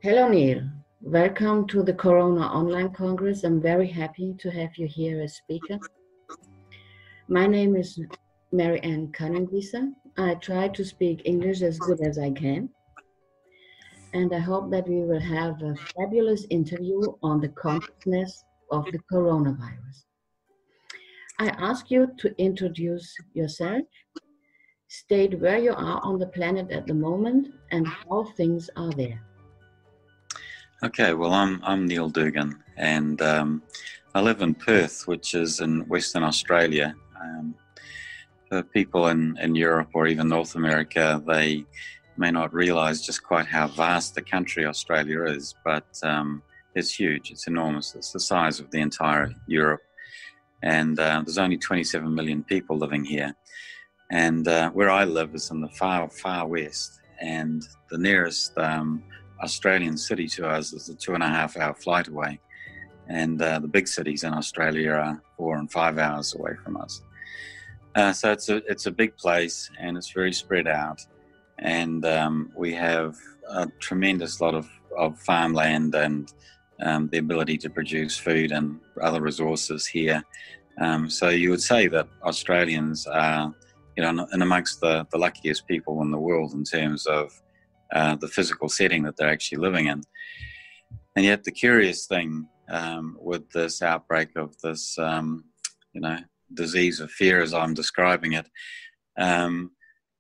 Hello, Neil. Welcome to the Corona Online Congress. I'm very happy to have you here as speaker. My name is Mary Ann Cunningvisa. I try to speak English as good as I can. And I hope that we will have a fabulous interview on the consciousness of the coronavirus. I ask you to introduce yourself, state where you are on the planet at the moment and how things are there. Okay, well, I'm Neil Dougan, and I live in Perth, which is in Western Australia. For people in Europe or even North America, they may not realise just quite how vast the country Australia is, but it's huge, it's enormous. It's the size of the entire Europe, and there's only 27 million people living here. And where I live is in the far, far west, and the nearest Australian city to us is a 2.5 hour flight away, and the big cities in Australia are 4 and 5 hours away from us. So it's a big place, and it's very spread out, and we have a tremendous lot of farmland and the ability to produce food and other resources here. So you would say that Australians are, in amongst the luckiest people in the world in terms of the physical setting that they're actually living in. And yet the curious thing with this outbreak of this, disease of fear, as I'm describing it,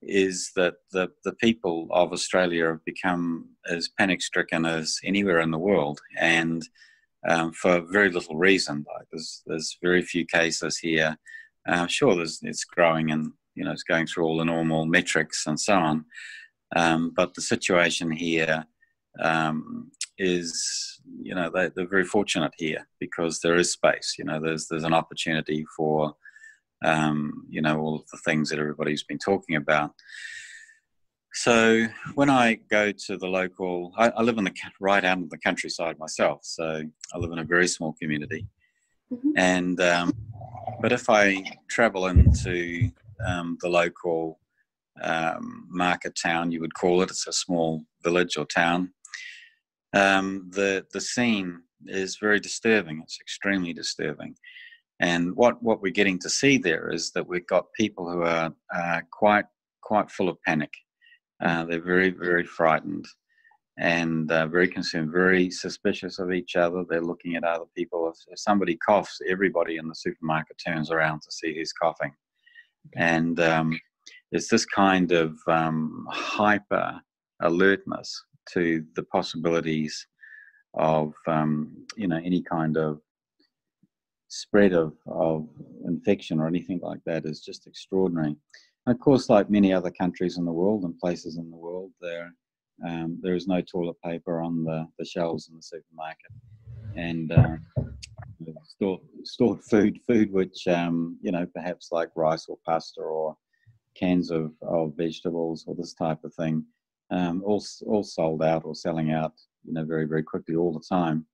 is that the people of Australia have become as panic-stricken as anywhere in the world, and for very little reason. Like there's very few cases here. Sure, it's growing, and it's going through all the normal metrics and so on. But the situation here is, they're very fortunate here because there is space. There's an opportunity for, all of the things that everybody's been talking about. So when I go to the local, I live right out in the countryside myself. So I live in a very small community, and but if I travel into the local market town, you would call it. It's a small village or town. The scene is very disturbing. It's extremely disturbing. And what we're getting to see there is that we've got people who are quite full of panic. They're very, very frightened and very concerned, very suspicious of each other. They're looking at other people. If somebody coughs, everybody in the supermarket turns around to see who's coughing. And it's this kind of hyper alertness to the possibilities of any kind of spread of infection or anything like that is just extraordinary. And of course, like many other countries in the world and places in the world, there is no toilet paper on the shelves in the supermarket, and stored food which perhaps like rice or pasta or cans of vegetables or this type of thing, all sold out or selling out, very, very quickly all the time.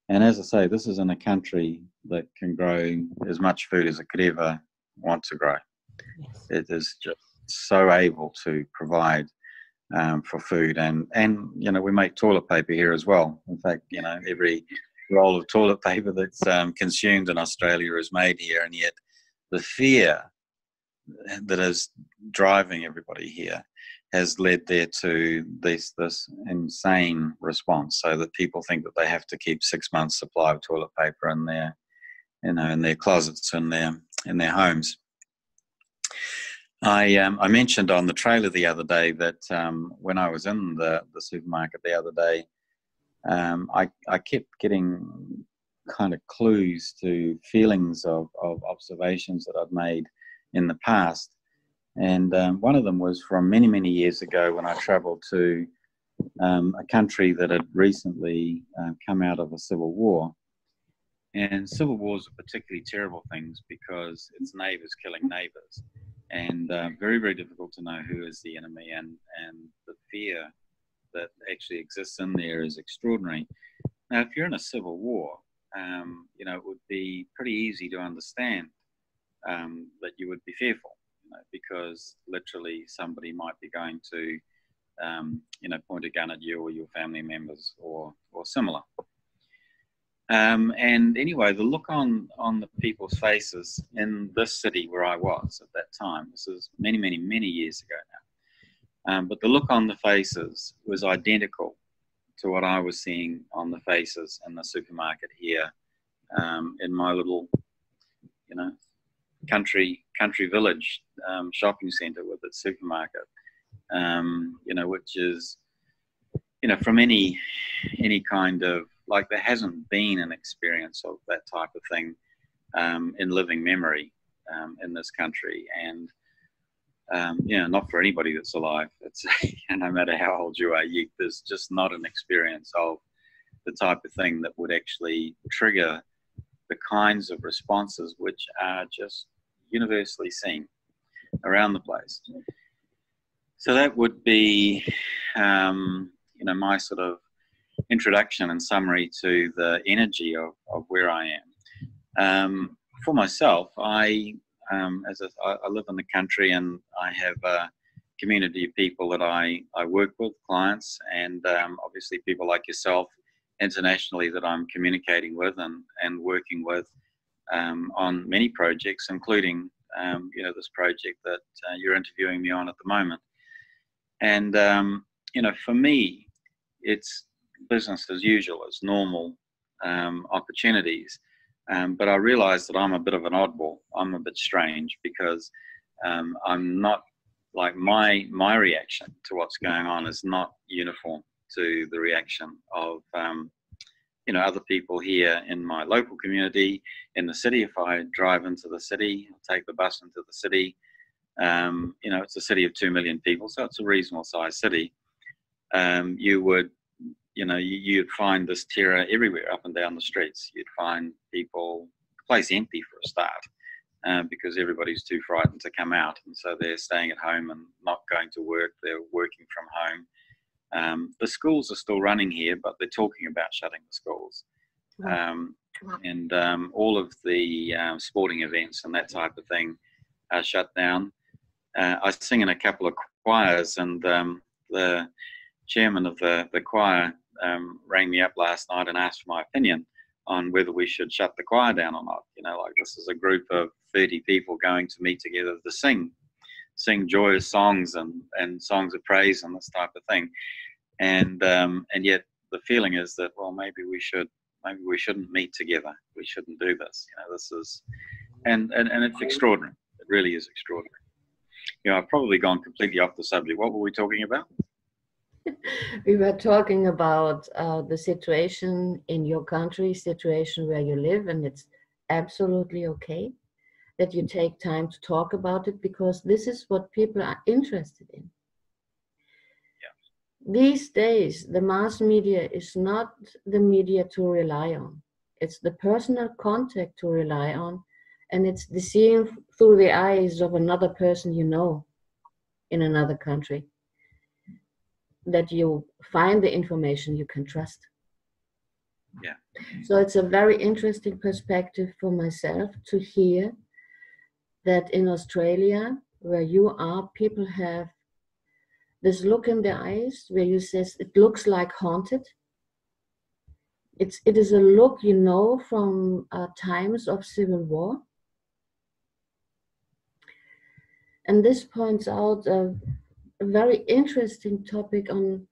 And as I say, this is in a country that can grow as much food as it could ever want to grow. Yes. It is just so able to provide for food, and we make toilet paper here as well. In fact, every roll of toilet paper that's consumed in Australia is made here, and yet the fear that is driving everybody here has led there to this insane response, so that people think that they have to keep 6 months' supply of toilet paper in their closets, in their homes. I mentioned on the trailer the other day that when I was in the supermarket the other day, I kept getting kind of clues to feelings of observations that I'd made in the past. And one of them was from many, many years ago when I traveled to a country that had recently come out of a civil war. And civil wars are particularly terrible things because it's neighbours killing neighbours, and very, very difficult to know who is the enemy, and the fear that actually exists in there is extraordinary. Now, if you're in a civil war, it would be pretty easy to understand that you would be fearful, because literally somebody might be going to point a gun at you or your family members or similar. And anyway, the look on the people's faces in this city where I was at that time, this is many, many, many years ago now, but the look on the faces was identical to what I was seeing on the faces in the supermarket here, in my little, country village shopping centre with its supermarket, which is, from any kind of, like, there hasn't been an experience of that type of thing in living memory in this country, and not for anybody that's alive. It's no matter how old you are, there's just not an experience of the type of thing that would actually trigger the kinds of responses which are just universally seen around the place. So that would be, my sort of introduction and summary to the energy of where I am. For myself, I live in the country, and I have a community of people that I work with, clients, and obviously people like yourself internationally that I'm communicating with and working with on many projects, including this project that you're interviewing me on at the moment. And for me, it's business as usual. It's normal opportunities. But I realize that I'm a bit of an oddball. I'm a bit strange because I'm not, like, my reaction to what's going on is not uniform to the reaction of other people here in my local community, in the city. If I drive into the city, take the bus into the city, it's a city of 2 million people, so it's a reasonable sized city. You would, you'd find this terror everywhere, up and down the streets. You'd find people, the place empty for a start, because everybody's too frightened to come out, and so they're staying at home and not going to work. They're working from home. The schools are still running here, but they're talking about shutting the schools. And all of the sporting events and that type of thing are shut down. I sing in a couple of choirs, and the chairman of the choir rang me up last night and asked for my opinion on whether we should shut the choir down or not. This is a group of 30 people going to meet together to sing joyous songs and songs of praise and this type of thing. And yet the feeling is that, well, maybe we shouldn't meet together. We shouldn't do this. This is, and it's extraordinary. It really is extraordinary. I've probably gone completely off the subject. What were we talking about? We were talking about the situation in your country, situation where you live, and it's absolutely okay that you take time to talk about it, because this is what people are interested in. Yeah. These days, the mass media is not the media to rely on. It's the personal contact to rely on, and it's the seeing through the eyes of another person in another country, that you find the information you can trust. Yeah. So it's a very interesting perspective for myself to hear that in Australia, where you are, people have this look in their eyes where you says it looks like haunted. It is a look, from times of civil war. And this points out a very interesting topic on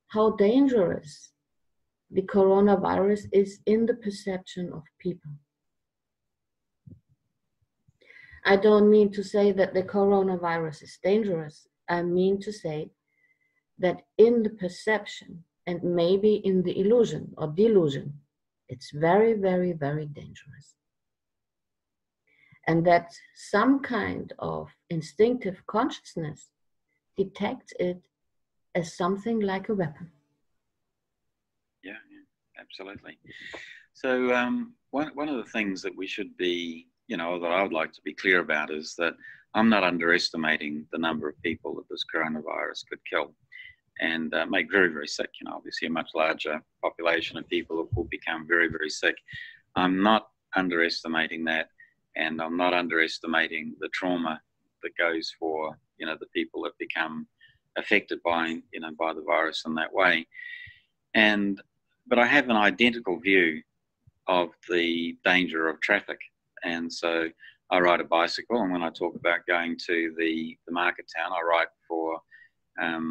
how dangerous the coronavirus is in the perception of people. I don't mean to say that the coronavirus is dangerous. I mean to say that in the perception, and maybe in the illusion or delusion, it's very, very, very dangerous. And that some kind of instinctive consciousness detects it as something like a weapon. Yeah, absolutely. So one of the things that we should be, that I would like to be clear about is that I'm not underestimating the number of people that this coronavirus could kill and make very, very sick. Obviously a much larger population of people will become very, very sick. I'm not underestimating that, and I'm not underestimating the trauma that goes for, the people that become affected by, you know, by the virus in that way. But I have an identical view of the danger of traffic. And so I ride a bicycle, and when I talk about going to the market town, I ride for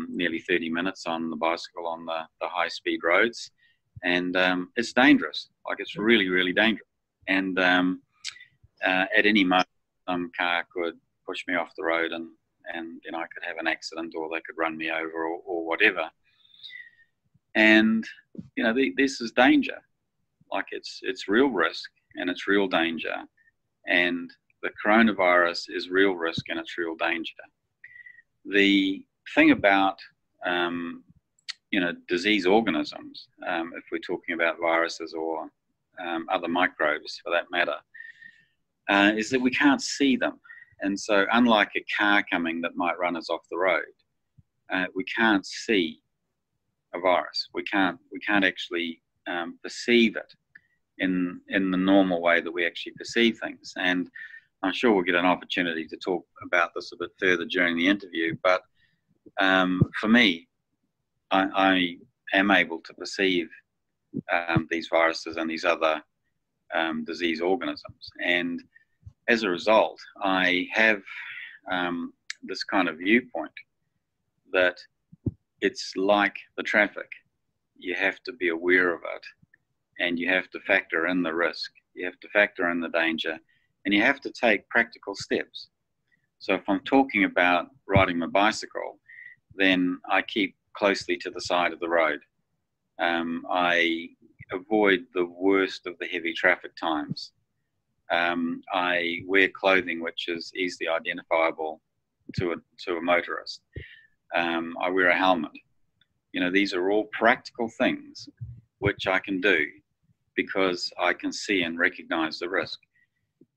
nearly 30 minutes on the bicycle on the high-speed roads. And it's dangerous. Like, it's really, really dangerous. And at any moment, some car could push me off the road, and you know, I could have an accident, or they could run me over, or whatever. And you know, this is danger. Like, it's real risk, and it's real danger. And the coronavirus is real risk, and it's real danger. The thing about you know, disease organisms, if we're talking about viruses or other microbes for that matter, is that we can't see them. And so unlike a car coming that might run us off the road, we can't see a virus. We can't actually perceive it in the normal way that we actually perceive things. And I'm sure we'll get an opportunity to talk about this a bit further during the interview. But for me, I am able to perceive these viruses and these other disease organisms. And as a result, I have this kind of viewpoint that it's like the traffic. You have to be aware of it, and you have to factor in the risk. You have to factor in the danger, and you have to take practical steps. So if I'm talking about riding my bicycle, then I keep closely to the side of the road. I avoid the worst of the heavy traffic times. I wear clothing which is easily identifiable to a motorist. I wear a helmet. You know, these are all practical things which I can do because I can see and recognize the risk.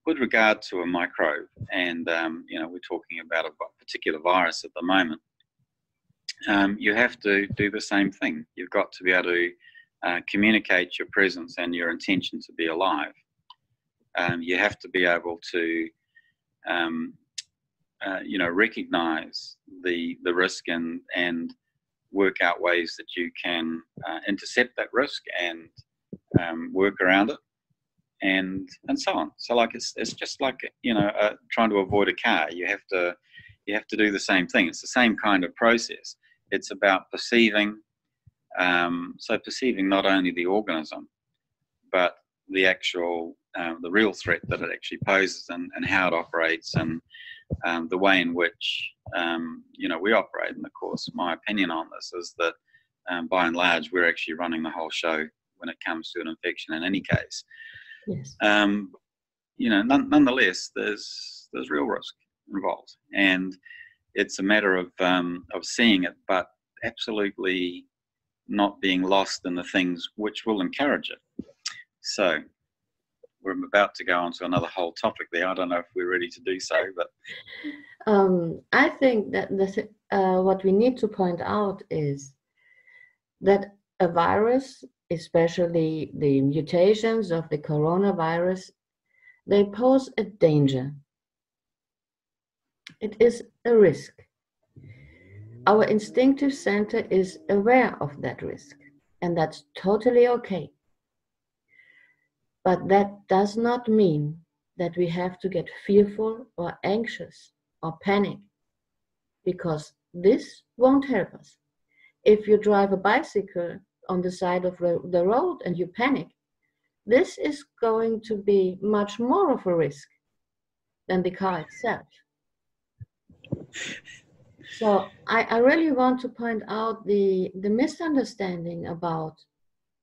With regard to a microbe, and you know, we're talking about a particular virus at the moment, you have to do the same thing. You've got to be able to communicate your presence and your intention to be alive. You have to be able to, you know, recognize the risk and work out ways that you can intercept that risk and work around it, and so on. So, like, it's just like, you know, trying to avoid a car. You have to do the same thing. It's the same kind of process. It's about perceiving. So perceiving not only the organism, but the actual, the real threat that it actually poses, and how it operates, and the way in which, you know, we operate. And of course, my opinion on this is that by and large, we're actually running the whole show when it comes to an infection in any case. Yes. You know, nonetheless, there's real risk involved, and it's a matter of seeing it, but absolutely not being lost in the things which will encourage it. So we're about to go on to another whole topic there. I don't know if we're ready to do so, but I think that what we need to point out is that a virus, especially the mutations of the coronavirus, they pose a danger. It is a risk. Our instinctive center is aware of that risk, and that's totally okay. But that does not mean that we have to get fearful or anxious or panic, because this won't help us. If you drive a bicycle on the side of the road and you panic, this is going to be much more of a risk than the car itself. So I really want to point out the misunderstanding about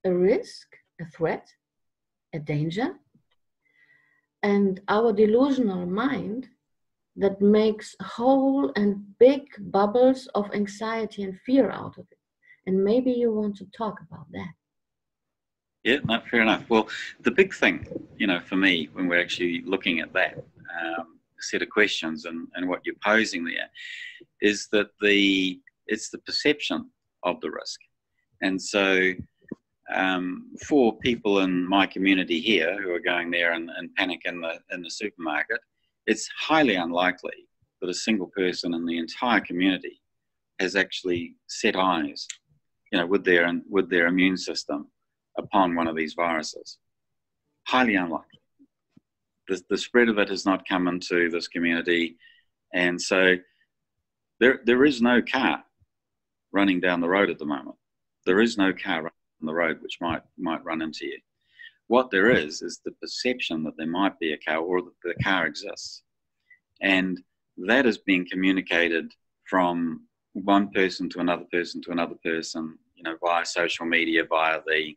a risk, a threat, a danger, and our delusional mind that makes whole and big bubbles of anxiety and fear out of it. And maybe you want to talk about that. Yeah, no, fair enough. Well, the big thing, you know, for me, when we're actually looking at that set of questions and what you're posing there, is that it's the perception of the risk. And so for people in my community here who are going there and panic in the supermarket, it's highly unlikely that a single person in the entire community has actually set eyes, with their immune system upon one of these viruses. Highly unlikely. The spread of it has not come into this community, and so there is no car running down the road at the moment. There is no car running down the road which might run into you. What there is the perception that there might be a car, or that the car exists, and that is being communicated from one person to another person to another person, via social media, via the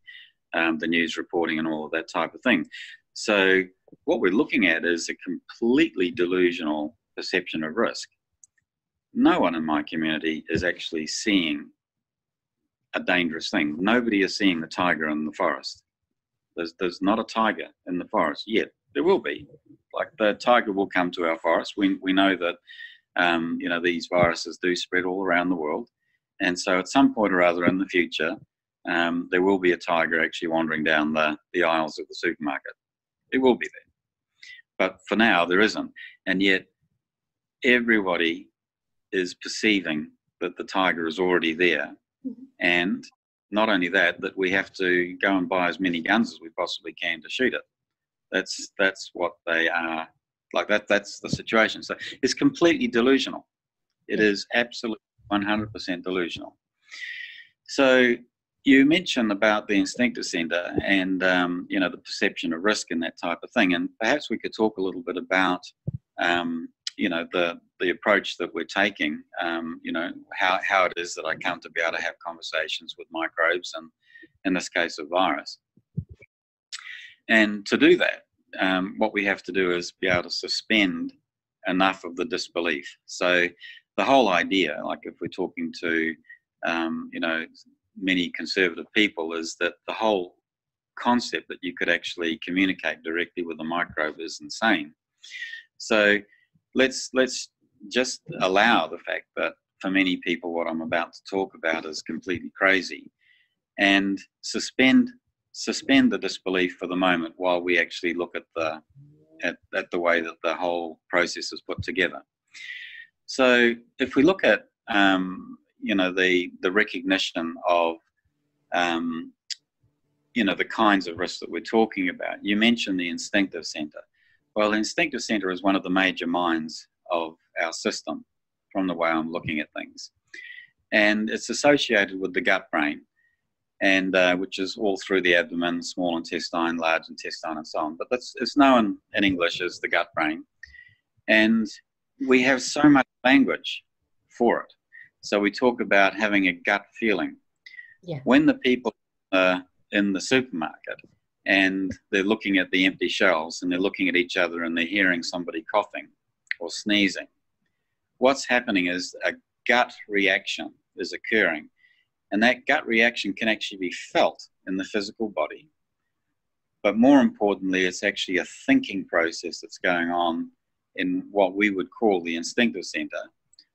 news reporting and all of that type of thing. So what we're looking at is a completely delusional perception of risk. No one in my community is actually seeing a dangerous thing. Nobody is seeing the tiger in the forest. There's not a tiger in the forest yet. There will be. Like, the tiger will come to our forest. We know that these viruses do spread all around the world, and so at some point or other in the future, there will be a tiger actually wandering down the aisles of the supermarket. It will be there, but for now there isn't, and yet everybody is perceiving that the tiger is already there, and not only that we have to go and buy as many guns as we possibly can to shoot it. That's what they are like. That's the situation. So it's completely delusional. It is absolutely 100% delusional. So you mentioned about the instinctive center and the perception of risk and that type of thing, and perhaps we could talk a little bit about the approach that we're taking, how it is that I come to be able to have conversations with microbes, and in this case a virus. And to do that, what we have to do is be able to suspend enough of the disbelief. So the whole idea, like if we're talking to many conservative people, is that the whole concept that you could actually communicate directly with a microbe is insane. So let's just allow the fact that for many people what I'm about to talk about is completely crazy, and suspend the disbelief for the moment while we actually look at the way that the whole process is put together. So if we look at the recognition of the kinds of risks that we're talking about. You mentioned the instinctive center. Well, the instinctive center is one of the major minds of our system from the way I'm looking at things. And it's associated with the gut brain, and which is all through the abdomen, small intestine, large intestine, and so on. But it's known in English as the gut brain. And we have so much language for it. So we talk about having a gut feeling. Yeah. When the people are in the supermarket and they're looking at the empty shelves and they're looking at each other and they're hearing somebody coughing or sneezing, what's happening is a gut reaction is occurring. And that gut reaction can actually be felt in the physical body. But more importantly, it's actually a thinking process that's going on in what we would call the instinctive center,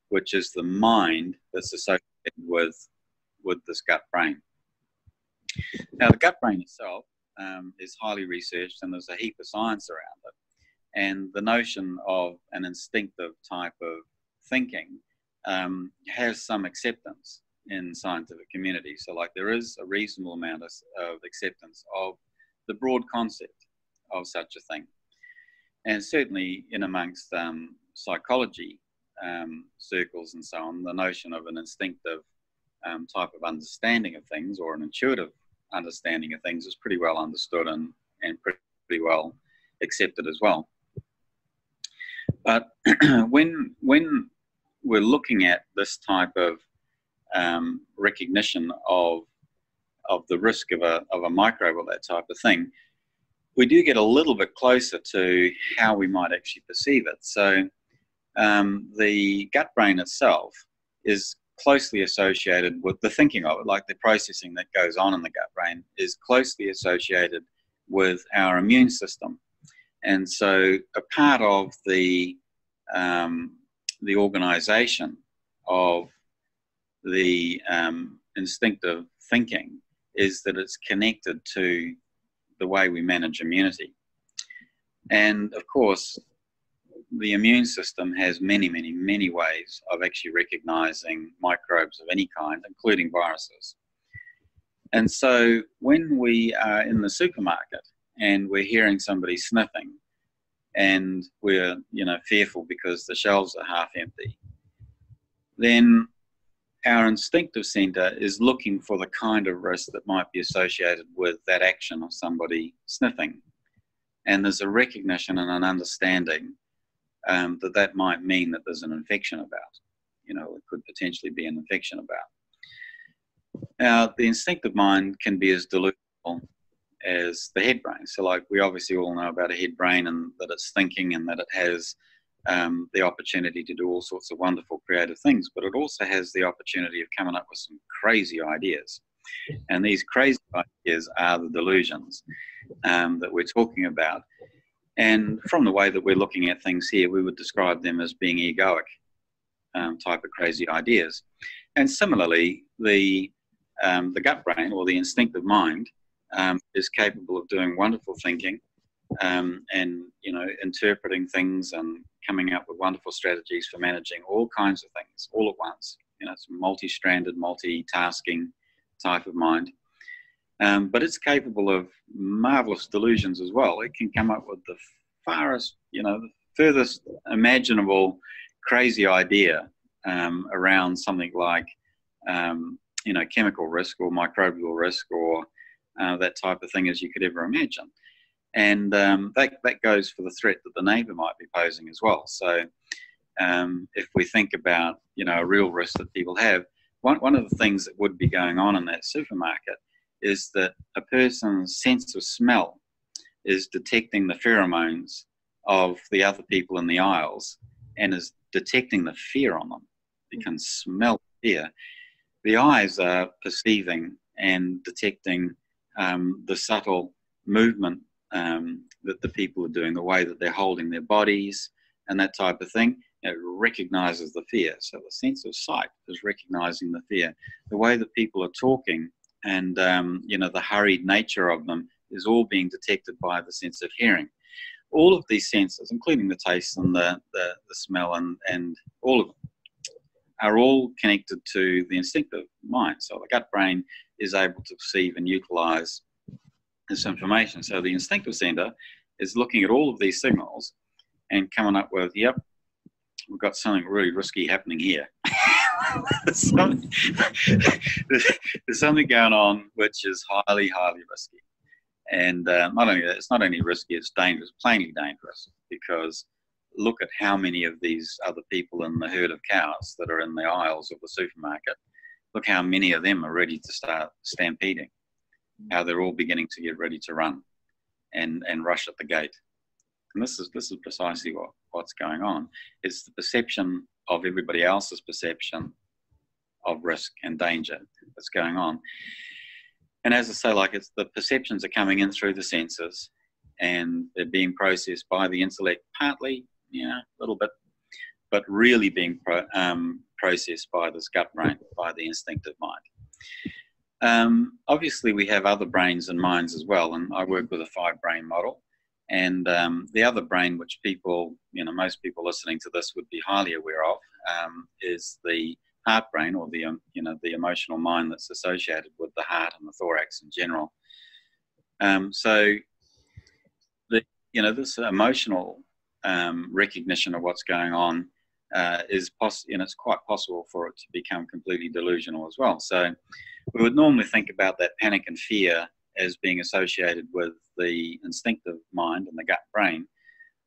which is the mind that's associated with this gut brain. Now, the gut brain itself is highly researched, and there's a heap of science around it. And the notion of an instinctive type of thinking has some acceptance in scientific community. So like there is a reasonable amount of acceptance of the broad concept of such a thing. And certainly in amongst psychology circles and so on, the notion of an instinctive type of understanding of things, or an intuitive understanding of things, is pretty well understood and pretty well accepted as well. But when we're looking at this type of recognition of the risk of a microbe or that type of thing, we do get a little bit closer to how we might actually perceive it. So the gut brain itself is closely associated with the thinking of it, like the processing that goes on in the gut brain is closely associated with our immune system. And so a part of the organization of the instinctive thinking is that it's connected to the way we manage immunity. And of course, the immune system has many, many, many ways of actually recognizing microbes of any kind, including viruses. And so when we are in the supermarket and we're hearing somebody sniffing and we're, fearful because the shelves are half empty, then our instinctive center is looking for the kind of risk that might be associated with that action of somebody sniffing. And there's a recognition and an understanding that might mean that there's an infection about. It could potentially be an infection about. Now, the instinctive mind can be as delusional as the head brain. So like we obviously all know about a head brain and that it's thinking and that it has the opportunity to do all sorts of wonderful creative things, but it also has the opportunity of coming up with some crazy ideas. And these crazy ideas are the delusions that we're talking about. And from the way that we're looking at things here, we would describe them as being egoic type of crazy ideas. And similarly, the gut brain or the instinctive mind is capable of doing wonderful thinking and interpreting things and coming up with wonderful strategies for managing all kinds of things all at once. It's a multi-stranded, multitasking type of mind. But it's capable of marvelous delusions as well. It can come up with the farthest, the furthest imaginable crazy idea around something like, chemical risk or microbial risk or that type of thing as you could ever imagine. And that goes for the threat that the neighbour might be posing as well. So if we think about, a real risk that people have, one of the things that would be going on in that supermarket is that a person's sense of smell is detecting the pheromones of the other people in the aisles and is detecting the fear on them. You can smell fear. The eyes are perceiving and detecting the subtle movement that the people are doing, the way that they're holding their bodies and that type of thing. It recognizes the fear. So the sense of sight is recognizing the fear. The way that people are talking and, the hurried nature of them is all being detected by the sense of hearing. All of these senses, including the taste and the smell and all of them, are all connected to the instinctive mind. So the gut brain is able to perceive and utilize this information. So the instinctive center is looking at all of these signals and coming up with, yep, we've got something really risky happening here. there's something going on which is highly, highly risky. And not only that, it's not only risky, it's dangerous, plainly dangerous, because look at how many of these other people in the herd of cows that are in the aisles of the supermarket. Look how many of them are ready to start stampeding, how they're all beginning to get ready to run and rush at the gate. And this is precisely what's going on. It's the perception of everybody else's perception of risk and danger that's going on. And as I say, it's the perceptions are coming in through the senses and they're being processed by the intellect partly, a little bit, but really being processed by this gut brain, by the instinctive mind. Obviously, we have other brains and minds as well, and I work with a 5-brain model. And the other brain, which people, most people listening to this would be highly aware of, is the heart brain, or the emotional mind that's associated with the heart and the thorax in general. So this emotional recognition of what's going on is it's quite possible for it to become completely delusional as well. So we would normally think about that panic and fear as being associated with the instinctive mind and the gut brain.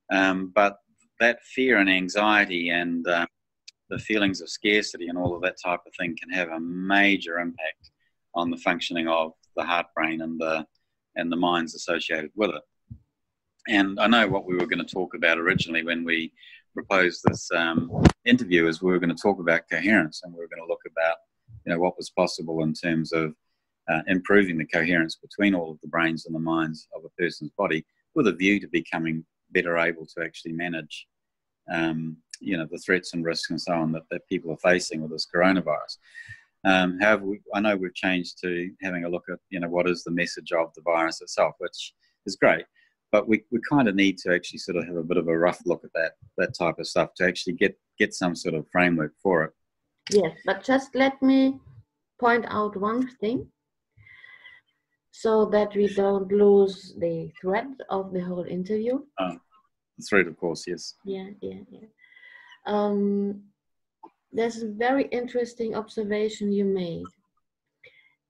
But that fear and anxiety and the feelings of scarcity and all of that type of thing can have a major impact on the functioning of the heart brain and the minds associated with it. And I know what we were going to talk about originally when we proposed this interview is we were going to talk about coherence, and we were going to look about what was possible in terms of improving the coherence between all of the brains and the minds of a person's body, with a view to becoming better able to actually manage the threats and risks and so on that people are facing with this coronavirus. However, I know we've changed to having a look at what is the message of the virus itself, which is great. but we kind of need to actually sort of have a bit of a rough look at that type of stuff to actually get some sort of framework for it. Yes, but just let me point out one thing so that we don't lose the thread of the whole interview. The thread, of course, yes. Yeah. There's a very interesting observation you made,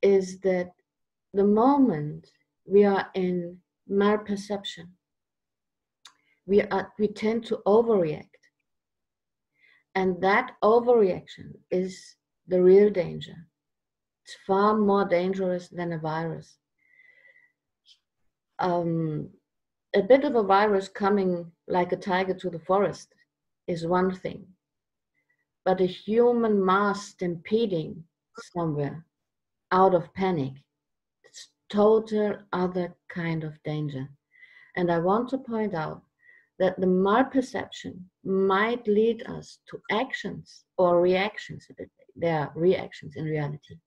is that the moment we are in malperception, we tend to overreact. And that overreaction is the real danger. It's far more dangerous than a virus. A bit of a virus coming like a tiger to the forest is one thing, but a human mass stampeding somewhere out of panic, it's total other kind of danger. And I want to point out that the malperception might lead us to actions or reactions, there are reactions in reality,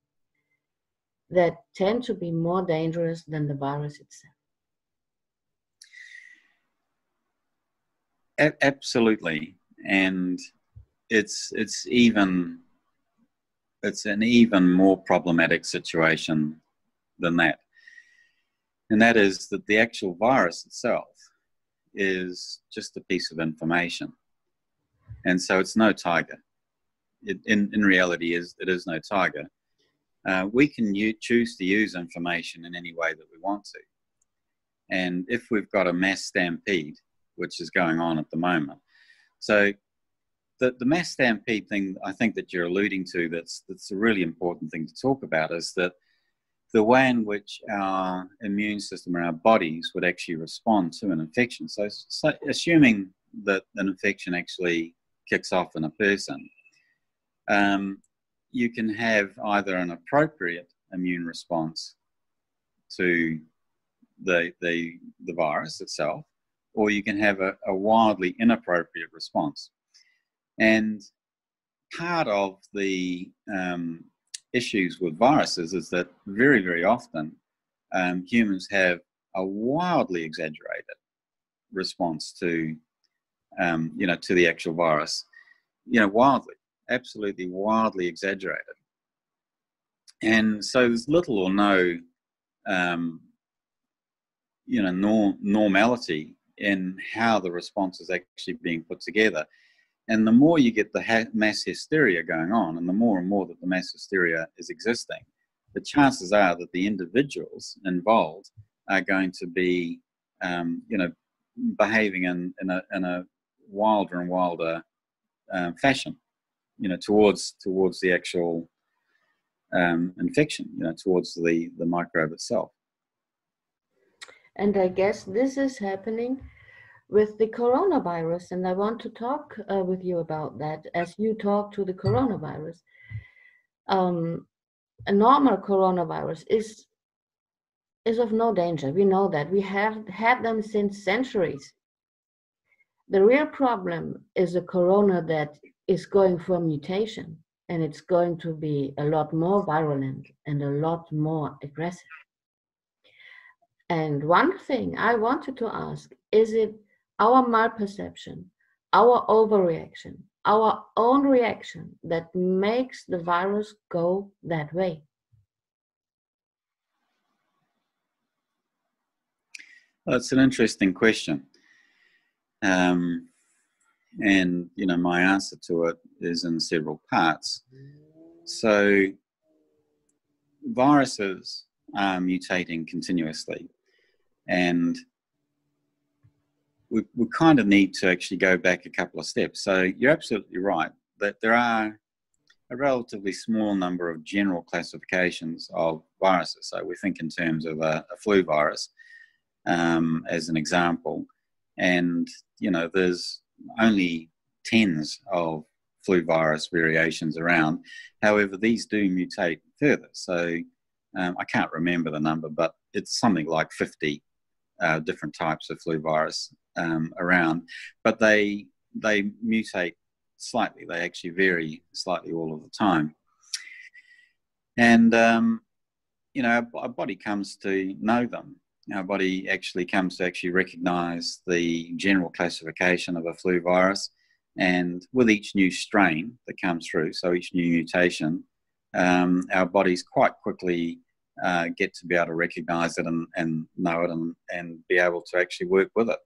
that tend to be more dangerous than the virus itself. Absolutely, and it's an even more problematic situation than that, and that is that the actual virus itself is just a piece of information, and so it's no tiger. In reality, it is no tiger. We can choose to use information in any way that we want to, and if we've got a mass stampede, which is going on at the moment. So the mass stampede thing, I think that you're alluding to, that's a really important thing to talk about, is that the way in which our immune system or our bodies would actually respond to an infection. So assuming that an infection actually kicks off in a person, you can have either an appropriate immune response to the virus itself, or you can have a wildly inappropriate response. And part of the issues with viruses is that very, very often humans have a wildly exaggerated response to, to the actual virus. Wildly, absolutely wildly exaggerated. And so there's little or no, normality in how the response is actually being put together. And the more you get the mass hysteria going on, and the more that the mass hysteria is existing, the chances are that the individuals involved are going to be, behaving in a wilder and wilder fashion, towards the actual infection, towards the microbe itself. And I guess this is happening with the coronavirus, and I want to talk with you about that as you talk to the coronavirus. A normal coronavirus is of no danger. We know that. We have had them since centuries. The real problem is a corona that is going for mutation, and it's going to be a lot more virulent and a lot more aggressive. And one thing I wanted to ask, is it our malperception, our overreaction, our own reaction that makes the virus go that way? Well, it's an interesting question. And, my answer to it is in several parts. So viruses are mutating continuously. And we kind of need to actually go back a couple of steps. So you're absolutely right that there are a relatively small number of general classifications of viruses. So we think in terms of a flu virus as an example. And, there's only tens of flu virus variations around. However, these do mutate further. So I can't remember the number, but it's something like 50 different types of flu virus around, but they mutate slightly. They actually vary slightly all of the time. And, our body comes to know them. our body actually comes to actually recognize the general classification of a flu virus. And with each new strain that comes through, so each new mutation, our bodies quite quickly get to be able to recognize it and know it and be able to actually work with it.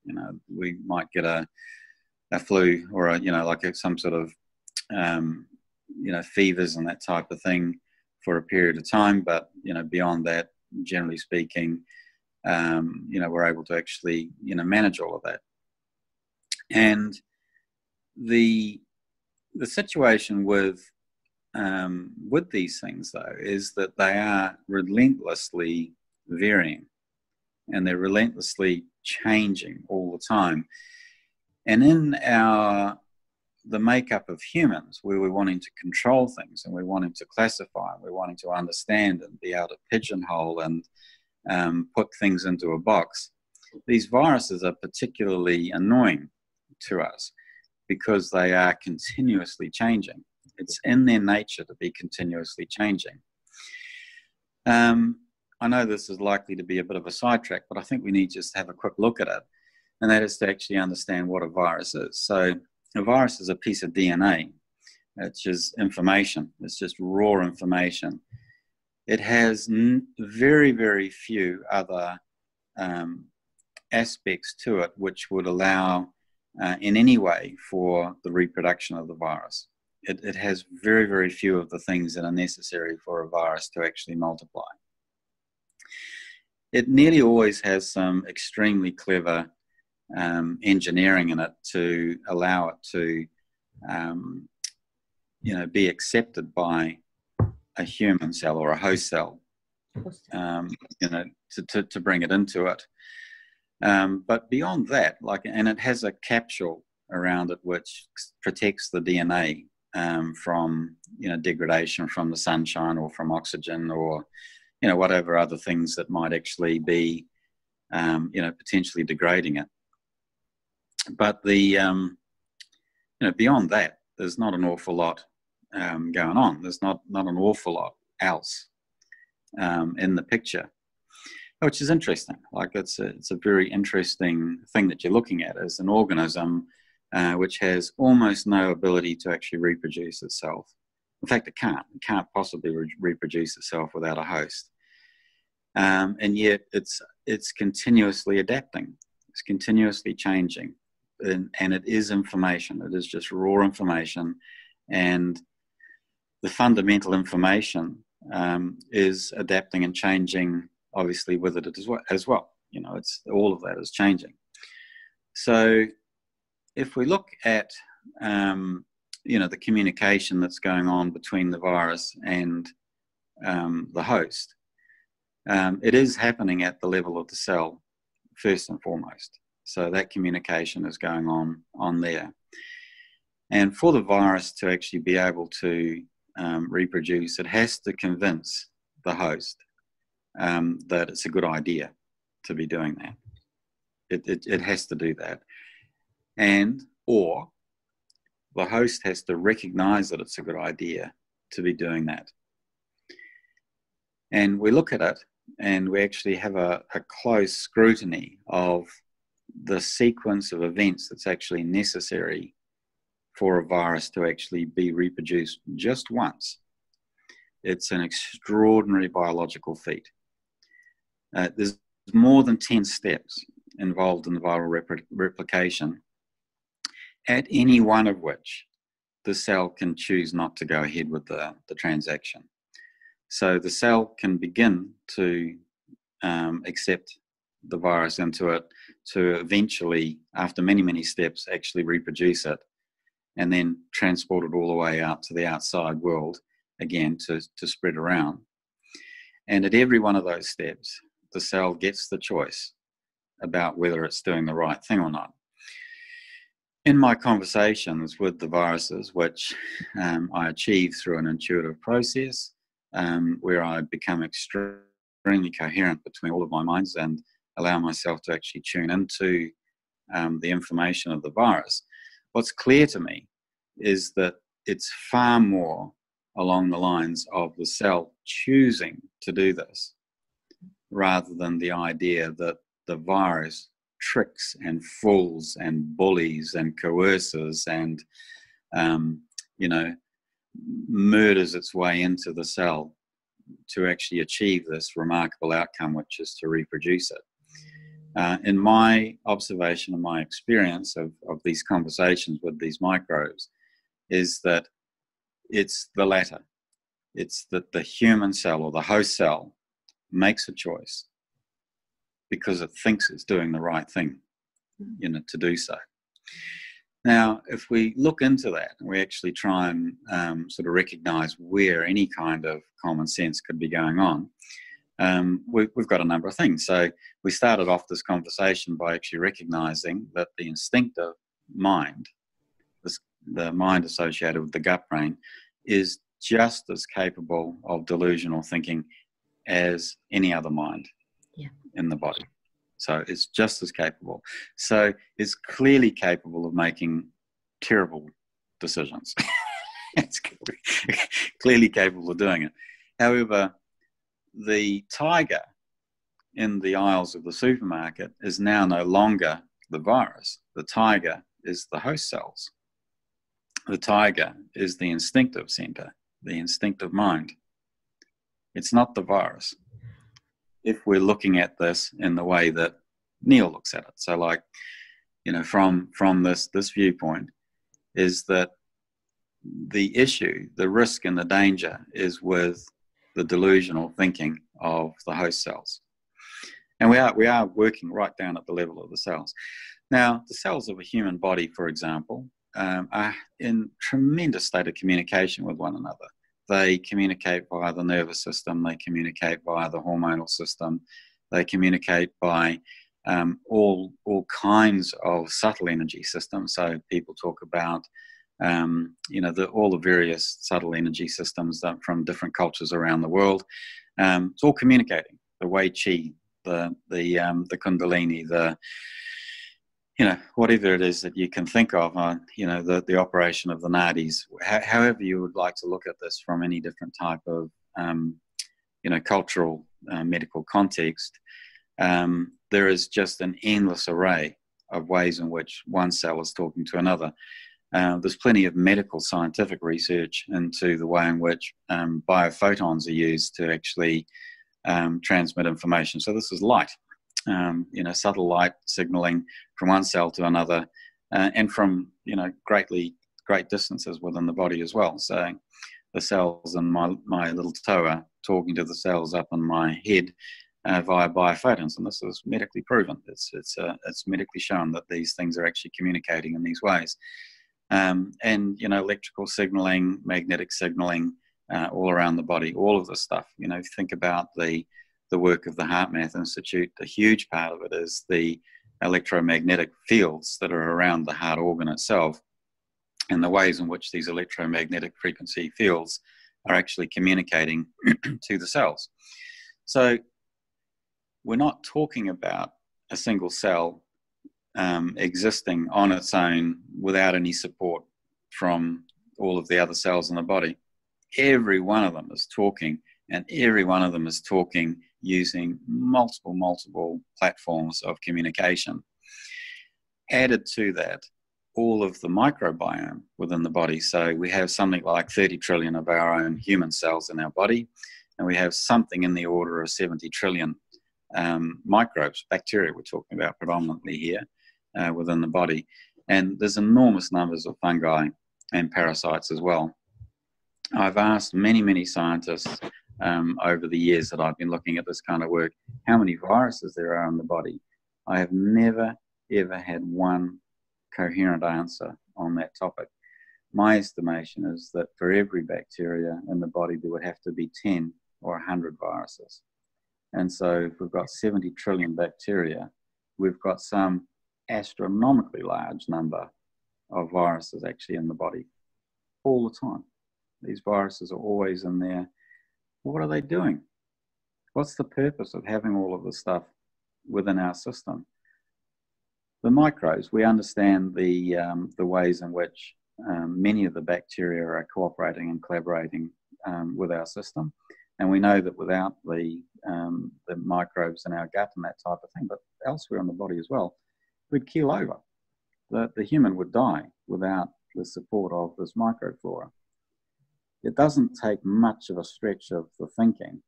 You know, we might get a flu or some sort of fevers and that type of thing for a period of time, but beyond that, generally speaking, we're able to actually manage all of that. And the situation with these things, though, is that they are relentlessly varying, and they're relentlessly changing all the time. And in the makeup of humans, where we're wanting to control things and we're wanting to classify, and we're wanting to understand and be able to pigeonhole and put things into a box, these viruses are particularly annoying to us because they are continuously changing. It's in their nature to be continuously changing. I know this is likely to be a bit of a sidetrack, but I think we need just to have a quick look at it, and that is to actually understand what a virus is. So a virus is a piece of DNA. It's just information. It's just raw information. It has very, very few other aspects to it which would allow in any way for the reproduction of the virus. It has very, very few of the things that are necessary for a virus to actually multiply. It nearly always has some extremely clever engineering in it to allow it to, be accepted by a human cell or a host cell, to bring it into it. But beyond that, and it has a capsule around it which protects the DNA from degradation from the sunshine or from oxygen or whatever other things that might actually be potentially degrading it. But beyond that, there's not an awful lot going on. There's not an awful lot else in the picture, which is interesting. It's a very interesting thing that you're looking at as an organism which has almost no ability to actually reproduce itself. In fact, it can't possibly reproduce itself without a host. And yet it's continuously adapting. It's continuously changing. And it is information. It is just raw information. And the fundamental information is adapting and changing, obviously, with it as well. It's all of that is changing. So if we look at the communication that's going on between the virus and the host, it is happening at the level of the cell first and foremost. So that communication is going on there. And for the virus to actually be able to reproduce, it has to convince the host that it's a good idea to be doing that. It has to do that. Or the host has to recognize that it's a good idea to be doing that. And we look at it and we actually have a close scrutiny of the sequence of events that's actually necessary for a virus to actually be reproduced just once. It's an extraordinary biological feat. There's more than 10 steps involved in the viral replication, at any one of which the cell can choose not to go ahead with the transaction. So the cell can begin to accept the virus into it, to eventually, after many, many steps, actually reproduce it, and then transport it all the way out to the outside world, again, to spread around. And at every one of those steps, the cell gets the choice about whether it's doing the right thing or not. In my conversations with the viruses, which I achieve through an intuitive process, where I become extremely coherent between all of my minds and allow myself to actually tune into the information of the virus, what's clear to me is that it's far more along the lines of the cell choosing to do this rather than the idea that the virus tricks and fools and bullies and coerces and, you know, murders its way into the cell to actually achieve this remarkable outcome, which is to reproduce it. In my observation and my experience of these conversations with these microbes is that it's the latter. It's that the human cell or the host cell makes a choice because it thinks it's doing the right thing, you know, to do so. Now, if we look into that and we actually try and sort of recognize where any kind of common sense could be going on, we've got a number of things. So we started off this conversation by actually recognizing that the instinctive mind, the mind associated with the gut brain, is just as capable of delusional thinking as any other mind in the body. So it's just as capable. So it's clearly capable of making terrible decisions. It's clearly capable of doing it. However, the tiger in the aisles of the supermarket is now no longer the virus. The tiger is the host cells. The tiger is the instinctive center, the instinctive mind. It's not the virus, if we're looking at this in the way that Neil looks at it. So, like, you know, from this viewpoint, is that the issue, the risk and the danger is with the delusional thinking of the host cells. And we are working right down at the level of the cells. Now, the cells of a human body, for example, are in tremendous state of communication with one another. They communicate via the nervous system, they communicate via the hormonal system, they communicate by all kinds of subtle energy systems. So people talk about, you know, all the various subtle energy systems from different cultures around the world. It's all communicating. The Wei Qi, the Kundalini, you know, whatever it is that you can think of, you know, the operation of the nadis, however you would like to look at this from any different type of, you know, cultural, medical context, there is just an endless array of ways in which one cell is talking to another. There's plenty of medical scientific research into the way in which biophotons are used to actually transmit information. So this is light. You know, subtle light signaling from one cell to another, and from, you know, great distances within the body as well. So the cells in my little toe are talking to the cells up in my head via biophotons, and this is medically proven. It's medically shown that these things are actually communicating in these ways. And, you know, electrical signaling, magnetic signaling, all around the body, all of this stuff. You know, if you think about the work of the HeartMath Institute, a huge part of it is the electromagnetic fields that are around the heart organ itself, and the ways in which these electromagnetic frequency fields are actually communicating to the cells. So we're not talking about a single cell existing on its own without any support from all of the other cells in the body. Every one of them is talking, and every one of them is talking using multiple platforms of communication. Added to that, all of the microbiome within the body. So we have something like 30 trillion of our own human cells in our body, and we have something in the order of 70 trillion microbes, bacteria we're talking about predominantly here within the body. And there's enormous numbers of fungi and parasites as well. I've asked many scientists over the years that I've been looking at this kind of work, how many viruses there are in the body. I have never, ever had one coherent answer on that topic. My estimation is that for every bacteria in the body, there would have to be 10 or 100 viruses. And so if we've got 70 trillion bacteria, we've got some astronomically large number of viruses actually in the body all the time. These viruses are always in there. What are they doing? What's the purpose of having all of this stuff within our system? The microbes, we understand the ways in which many of the bacteria are cooperating and collaborating with our system. And we know that without the microbes in our gut and that type of thing, but elsewhere in the body as well, we'd keel over. The human would die without the support of this microflora. It doesn't take much of a stretch of the thinking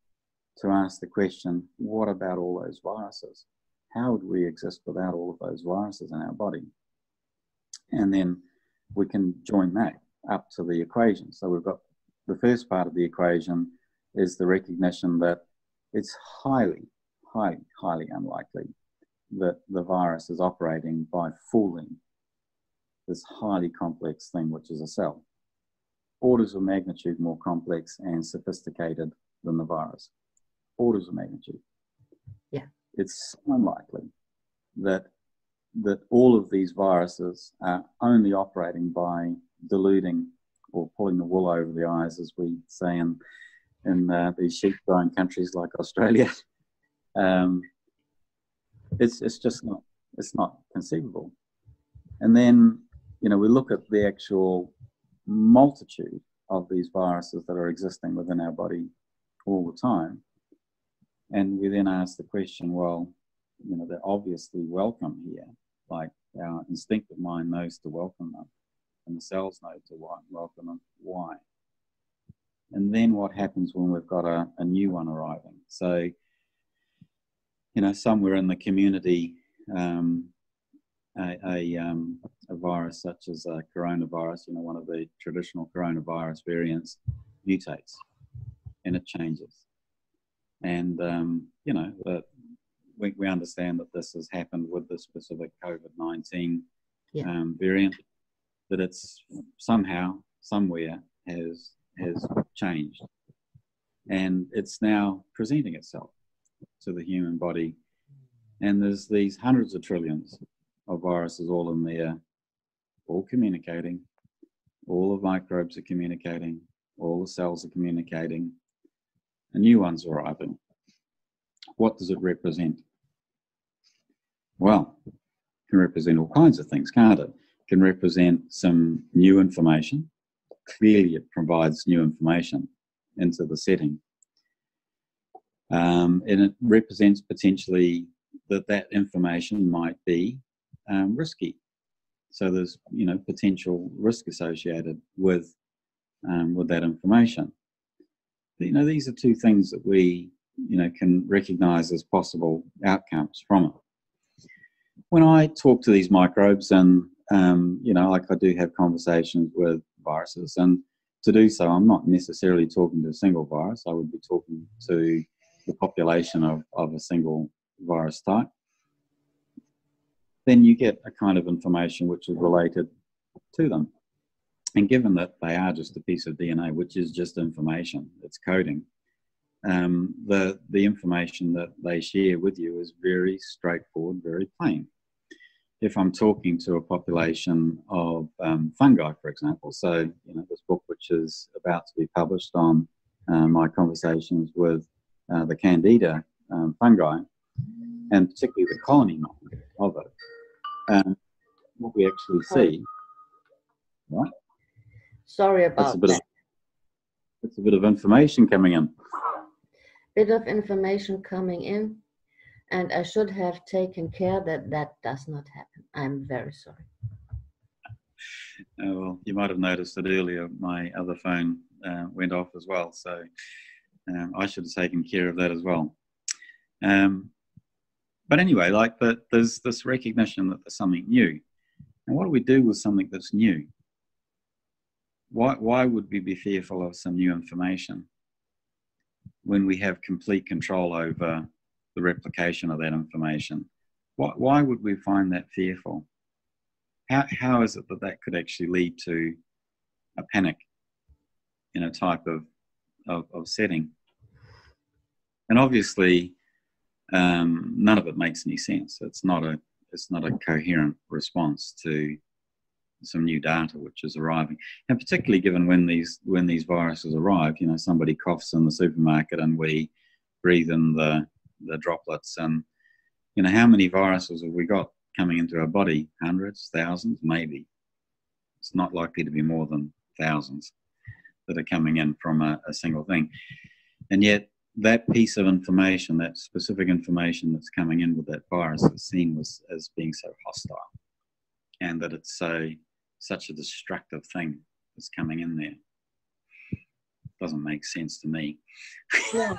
to ask the question, what about all those viruses? How would we exist without all of those viruses in our body? And then we can join that up to the equation. So we've got the first part of the equation is the recognition that it's highly, highly, highly unlikely that the virus is operating by fooling this highly complex thing, which is a cell. Orders of magnitude more complex and sophisticated than the virus. Orders of magnitude. Yeah. It's unlikely that all of these viruses are only operating by deluding or pulling the wool over the eyes, as we say in these sheep-growing countries like Australia. It's just not. It's not conceivable. And then, you know, we look at the actual multitude of these viruses that are existing within our body all the time, and we then ask the question, well, you know, they're obviously welcome here. Like our instinctive mind knows to welcome them, and the cells know to welcome them. Why? And then what happens when we've got a new one arriving? So, you know, somewhere in the community, a virus such as a coronavirus, you know, one of the traditional coronavirus variants, mutates and it changes. And, you know, we understand that this has happened with the specific COVID-19 variant, that it's somehow, somewhere has changed. And it's now presenting itself to the human body. And there's these hundreds of trillions of viruses all in there, all communicating. All the microbes are communicating. All the cells are communicating. A new one's arriving. What does it represent? Well, it can represent all kinds of things, can't it? It can represent some new information. Clearly, it provides new information into the setting. And it represents potentially that information might be risky. So there's, you know, potential risk associated with that information. But, you know, these are two things that we, you know, can recognize as possible outcomes from it. When I talk to these microbes, and you know, like I do have conversations with viruses, and to do so, I'm not necessarily talking to a single virus. I would be talking to the population of a single virus type. Then you get a kind of information which is related to them. And given that they are just a piece of DNA, which is just information, it's coding, the information that they share with you is very straightforward, very plain. If I'm talking to a population of fungi, for example, so, you know, this book which is about to be published on my conversations with the Candida fungi, and particularly the colony mind of it, what we actually see, right? Sorry about that. It's a bit of information coming in. Bit of information coming in, and I should have taken care that that does not happen. I'm very sorry. Well, you might have noticed that earlier my other phone went off as well, so I should have taken care of that as well. But anyway, there's this recognition that there's something new. And what do we do with something that's new? Why would we be fearful of some new information when we have complete control over the replication of that information? Why would we find that fearful? How is it that could actually lead to a panic in a type of setting? And obviously, none of it makes any sense. It's not a coherent response to some new data which is arriving, and particularly given when these viruses arrive, you know, somebody coughs in the supermarket and we breathe in the droplets, and you know, how many viruses have we got coming into our body? Hundreds, thousands, maybe. It's not likely to be more than thousands that are coming in from a single thing. And yet that piece of information, that specific information that's coming in with that virus, is seen as being so hostile, and that it's such a destructive thing that's coming in there. Doesn't make sense to me. No,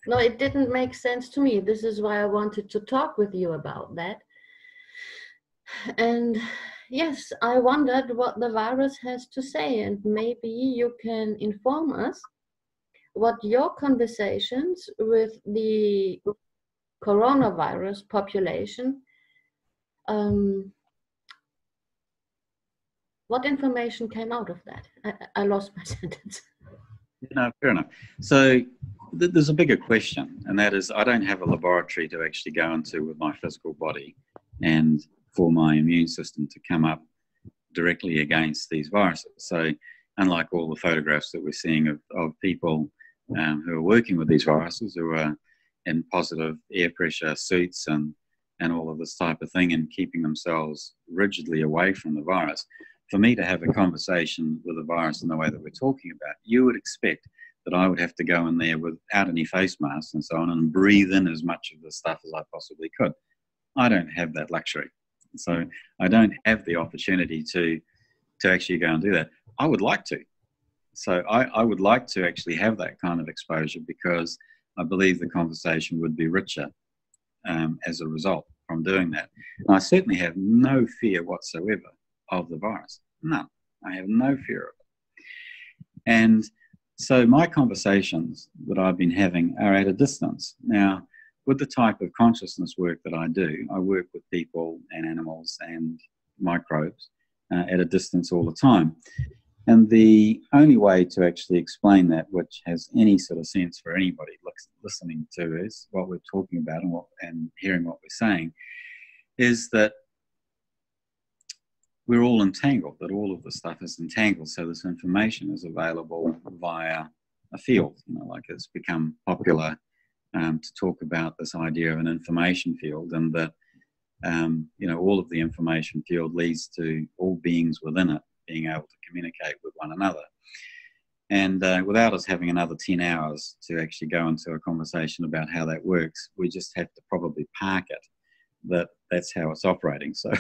no, it didn't make sense to me. This is why I wanted to talk with you about that. And yes, I wondered what the virus has to say, and maybe you can inform us what your conversations with the coronavirus population, what information came out of that? I lost my sentence. No, fair enough. So there's a bigger question, and that is, I don't have a laboratory to actually go into with my physical body and for my immune system to come up directly against these viruses. So unlike all the photographs that we're seeing of people who are working with these viruses, who are in positive air pressure suits and all of this type of thing, and keeping themselves rigidly away from the virus, for me to have a conversation with a virus in the way that we're talking about, you would expect that I would have to go in there without any face masks and so on and breathe in as much of the stuff as I possibly could. I don't have that luxury. So I don't have the opportunity to actually go and do that. I would like to. So I would like to actually have that kind of exposure, because I believe the conversation would be richer as a result from doing that. And I certainly have no fear whatsoever of the virus. None. I have no fear of it. And so my conversations that I've been having are at a distance. Now, with the type of consciousness work that I do, I work with people and animals and microbes at a distance all the time. And the only way to actually explain that, which has any sort of sense for anybody listening to is what we're talking about and hearing what we're saying, is that we're all entangled, that all of the stuff is entangled. So this information is available via a field. Like it's become popular to talk about this idea of an information field, and that all of the information field leads to all beings within it being able to communicate with one another. And without us having another 10 hours to actually go into a conversation about how that works, we just have to probably park it. That's how it's operating. So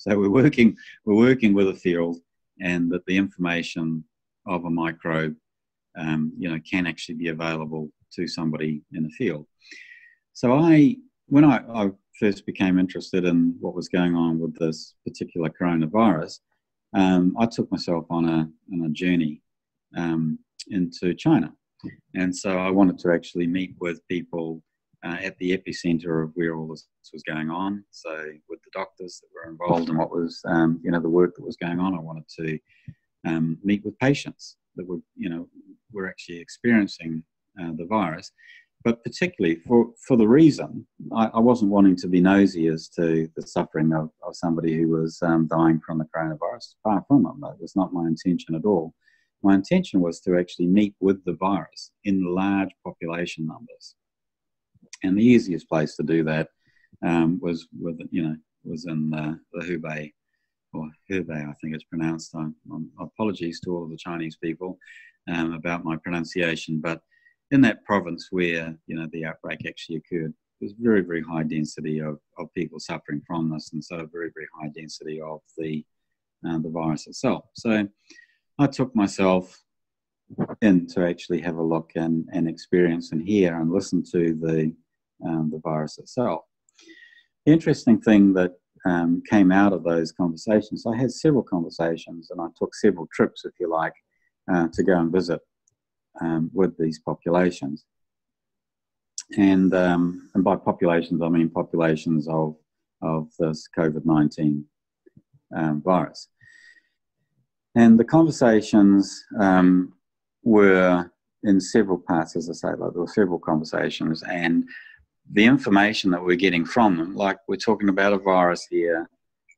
we're working with a field, and that the information of a microbe, can actually be available to somebody in the field. So when I first became interested in what was going on with this particular coronavirus, I took myself on a journey into China, and so I wanted to actually meet with people at the epicenter of where all this was going on. So with the doctors that were involved in what was, the work that was going on, I wanted to meet with patients that were actually experiencing the virus. But particularly for the reason, I wasn't wanting to be nosy as to the suffering of somebody who was dying from the coronavirus. Far from it. That was not my intention at all. My intention was to actually meet with the virus in large population numbers. And the easiest place to do that was in the Hubei, or Hubei, I think it's pronounced. Apologies to all of the Chinese people about my pronunciation, but in that province where the outbreak actually occurred, there's very, very high density of people suffering from this, and so a very, very high density of the virus itself. So I took myself in to actually have a look and experience and hear and listen to the virus itself. The interesting thing that came out of those conversations, I had several conversations, and I took several trips, if you like, to go and visit with these populations. And by populations, I mean populations of this COVID-19 virus. And the conversations were in several parts, as I say, like there were several conversations, and the information that we're getting from them, like we're talking about a virus here,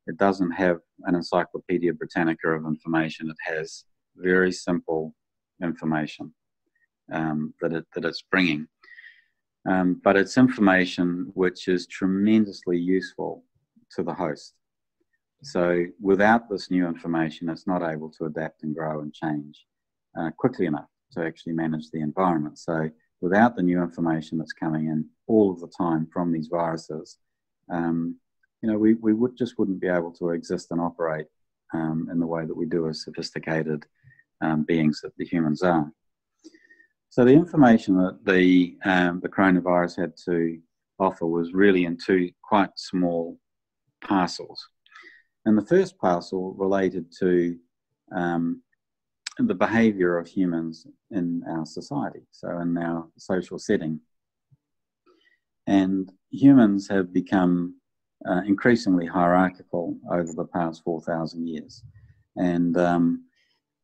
it doesn't have an Encyclopedia Britannica of information. It has very simple information that it's bringing. But it's information which is tremendously useful to the host. So without this new information, it's not able to adapt and grow and change quickly enough to actually manage the environment. So without the new information that's coming in all of the time from these viruses, you know, we just wouldn't be able to exist and operate in the way that we do as sophisticated beings that the humans are. So the information that the coronavirus had to offer was really in two quite small parcels. And the first parcel related to the behavior of humans in our society, so in our social setting. And humans have become increasingly hierarchical over the past 4,000 years. And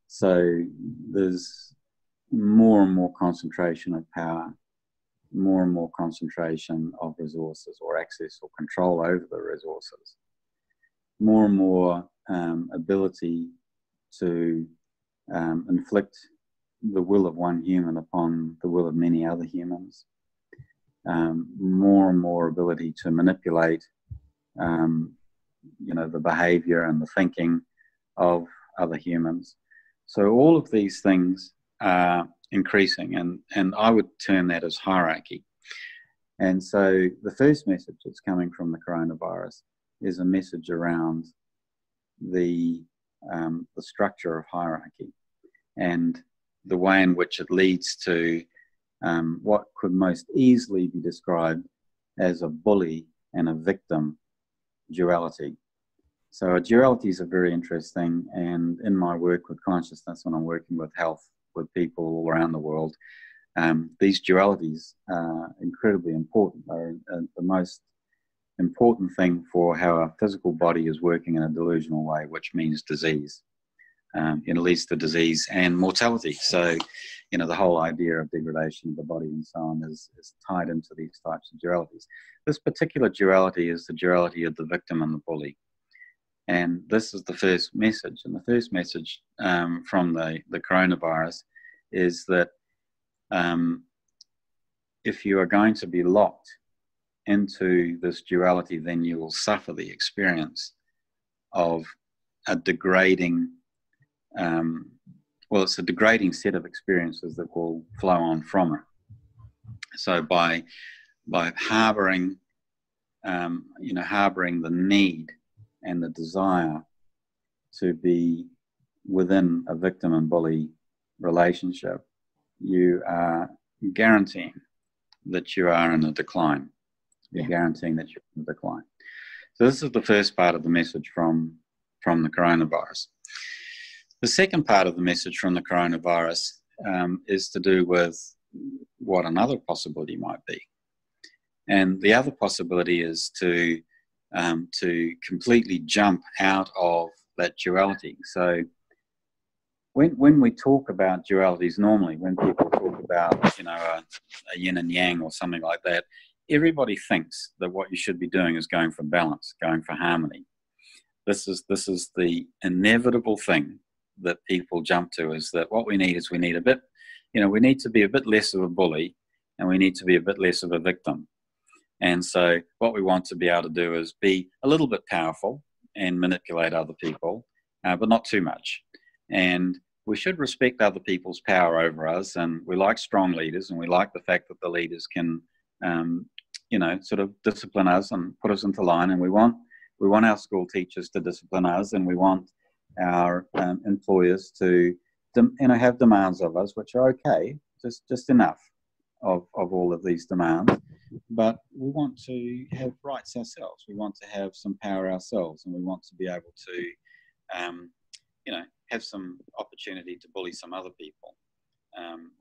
so there's more and more concentration of power, more and more concentration of resources or access or control over the resources, more and more ability to inflict the will of one human upon the will of many other humans, more and more ability to manipulate you know, the behavior and the thinking of other humans. So all of these things are increasing, and I would term that as hierarchy. And so the first message that's coming from the coronavirus is a message around the structure of hierarchy and the way in which it leads to what could most easily be described as a bully and a victim duality. So dualities are very interesting, and in my work with consciousness, when I'm working with health with people all around the world, these dualities are incredibly important. They're the most important thing for how our physical body is working in a delusional way, which means disease. It leads to disease and mortality. So, you know, the whole idea of degradation of the body and so on is tied into these types of dualities. This particular duality is the duality of the victim and the bully. And this is the first message. And the first message from the coronavirus is that if you are going to be locked into this duality, then you will suffer the experience of a degrading, well, it's a degrading set of experiences that will flow on from it. So by harboring, you know, harboring the need and the desire to be within a victim and bully relationship, you are guaranteeing that you are in a decline. You're guaranteeing that you're in a decline. So this is the first part of the message from the coronavirus. The second part of the message from the coronavirus is to do with what another possibility might be. And the other possibility is to completely jump out of that duality. So when we talk about dualities normally, when people talk about, you know, a yin and yang or something like that, everybody thinks that what you should be doing is going for balance, going for harmony. This is the inevitable thing that people jump to, is that what we need is we need a bit, you know, we need to be a bit less of a bully and we need to be a bit less of a victim. And so what we want to be able to do is be a little bit powerful and manipulate other people, but not too much. And we should respect other people's power over us, and we like strong leaders, and we like the fact that the leaders can, you know, sort of discipline us and put us into line, and we want our school teachers to discipline us, and we want our employers to, you know, have demands of us, which are okay, just enough of all of these demands. But we want to have rights ourselves. We want to have some power ourselves, and we want to be able to, you know, have some opportunity to bully some other people,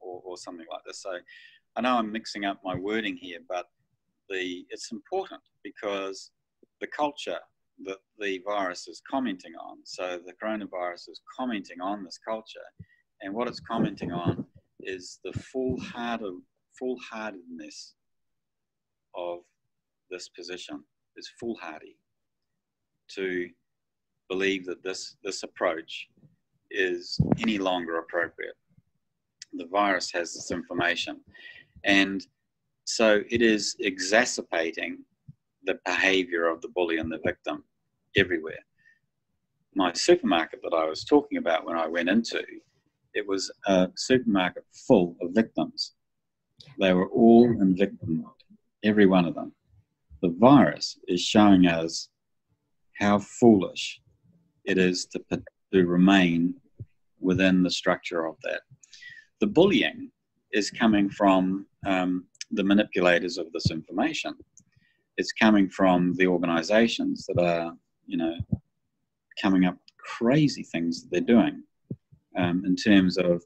or something like this. So I know I'm mixing up my wording here, but it's important because the culture that the virus is commenting on, so the coronavirus is commenting on this culture, and what it's commenting on is the foolhardiness of this position, is foolhardy to believe that this approach is any longer appropriate. The virus has this information, and so it is exacerbating the behavior of the bully and the victim everywhere. My supermarket that I was talking about when I went into, it was a supermarket full of victims. They were all in victim mode, every one of them. The virus is showing us how foolish it is to remain within the structure of that. The bullying is coming from the manipulators of this information. It's coming from the organizations that are, coming up with crazy things that they're doing in terms of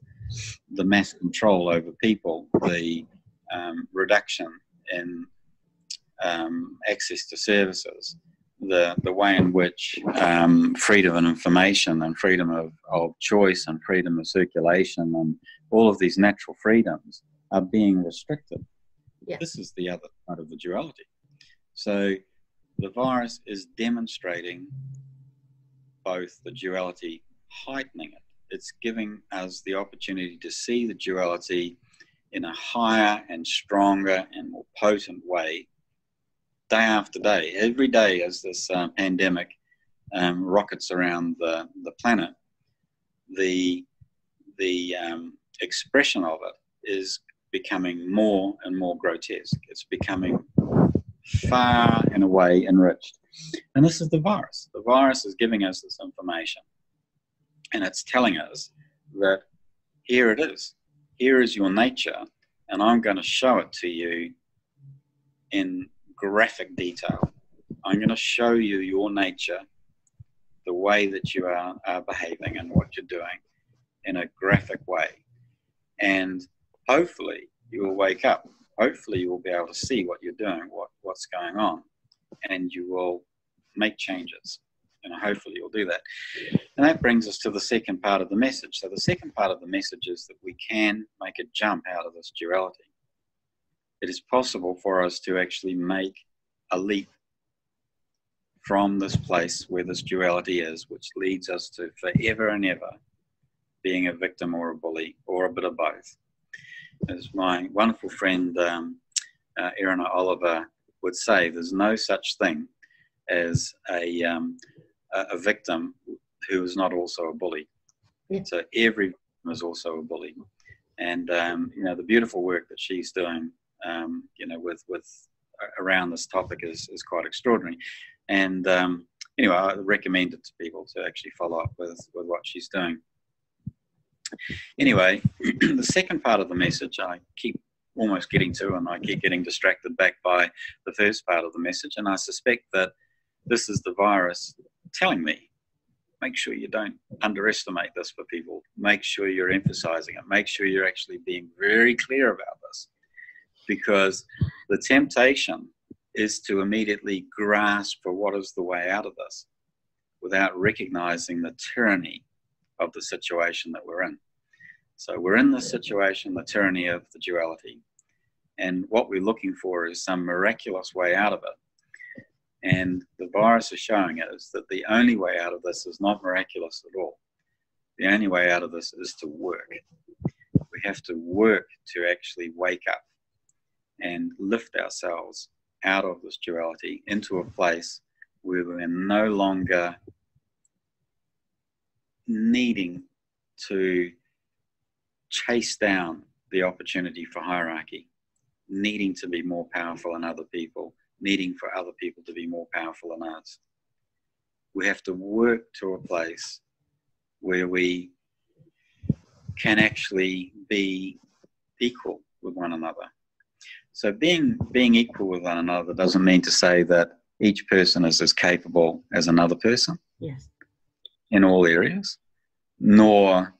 the mass control over people, the reduction in access to services, the way in which freedom of information and freedom of choice and freedom of circulation and all of these natural freedoms are being restricted. Yeah. This is the other part of the duality. So the virus is demonstrating both the duality, heightening it. It's giving us the opportunity to see the duality in a higher and stronger and more potent way, day after day. Every day as this pandemic rockets around the planet, the expression of it is becoming more and more grotesque. It's becoming far and away enriched. And this is the virus. The virus is giving us this information. And it's telling us that here it is. Here is your nature. And I'm going to show it to you in graphic detail. I'm going to show you your nature, the way that you are behaving and what you're doing in a graphic way. And hopefully you will wake up. Hopefully you will be able to see what you're doing, what's going on, and you will make changes. And hopefully you'll do that. And that brings us to the second part of the message. So the second part of the message is that we can make a jump out of this duality. It is possible for us to actually make a leap from this place where this duality is, which leads us to forever and ever being a victim or a bully or a bit of both. As my wonderful friend Erin Oliver would say, there's no such thing as a victim who is not also a bully. Yeah. So every victim is also a bully. And the beautiful work that she's doing with around this topic is quite extraordinary. And anyway, I recommend it to people to actually follow up with what she's doing. Anyway, the second part of the message I keep almost getting to, and I keep getting distracted back by the first part of the message, and I suspect that this is the virus telling me, make sure you don't underestimate this for people. Make sure you're emphasizing it. Make sure you're actually being very clear about this, because the temptation is to immediately grasp for what is the way out of this without recognizing the tyranny of the situation that we're in. So we're in this situation, the tyranny of the duality, and what we're looking for is some miraculous way out of it. And the virus is showing us that the only way out of this is not miraculous at all. The only way out of this is to work. We have to work to actually wake up and lift ourselves out of this duality into a place where we're no longer needing to chase down the opportunity for hierarchy, needing to be more powerful than other people, needing for other people to be more powerful than us. We have to work to a place where we can actually be equal with one another. So being equal with one another doesn't mean to say that each person is as capable as another person. Yes. In all areas, nor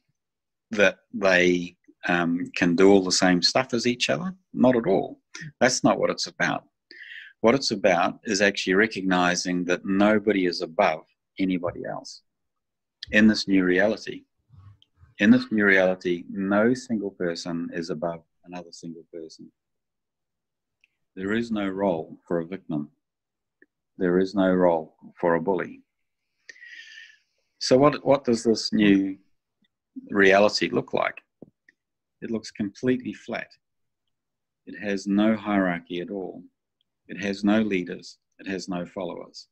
that they can do all the same stuff as each other. Not at all. That's not what it's about. What it's about is actually recognizing that nobody is above anybody else in this new reality. In this new reality, no single person is above another single person. There is no role for a victim. There is no role for a bully. So what does this new reality look like? It looks completely flat. It has no hierarchy at all. It has no leaders. It has no followers.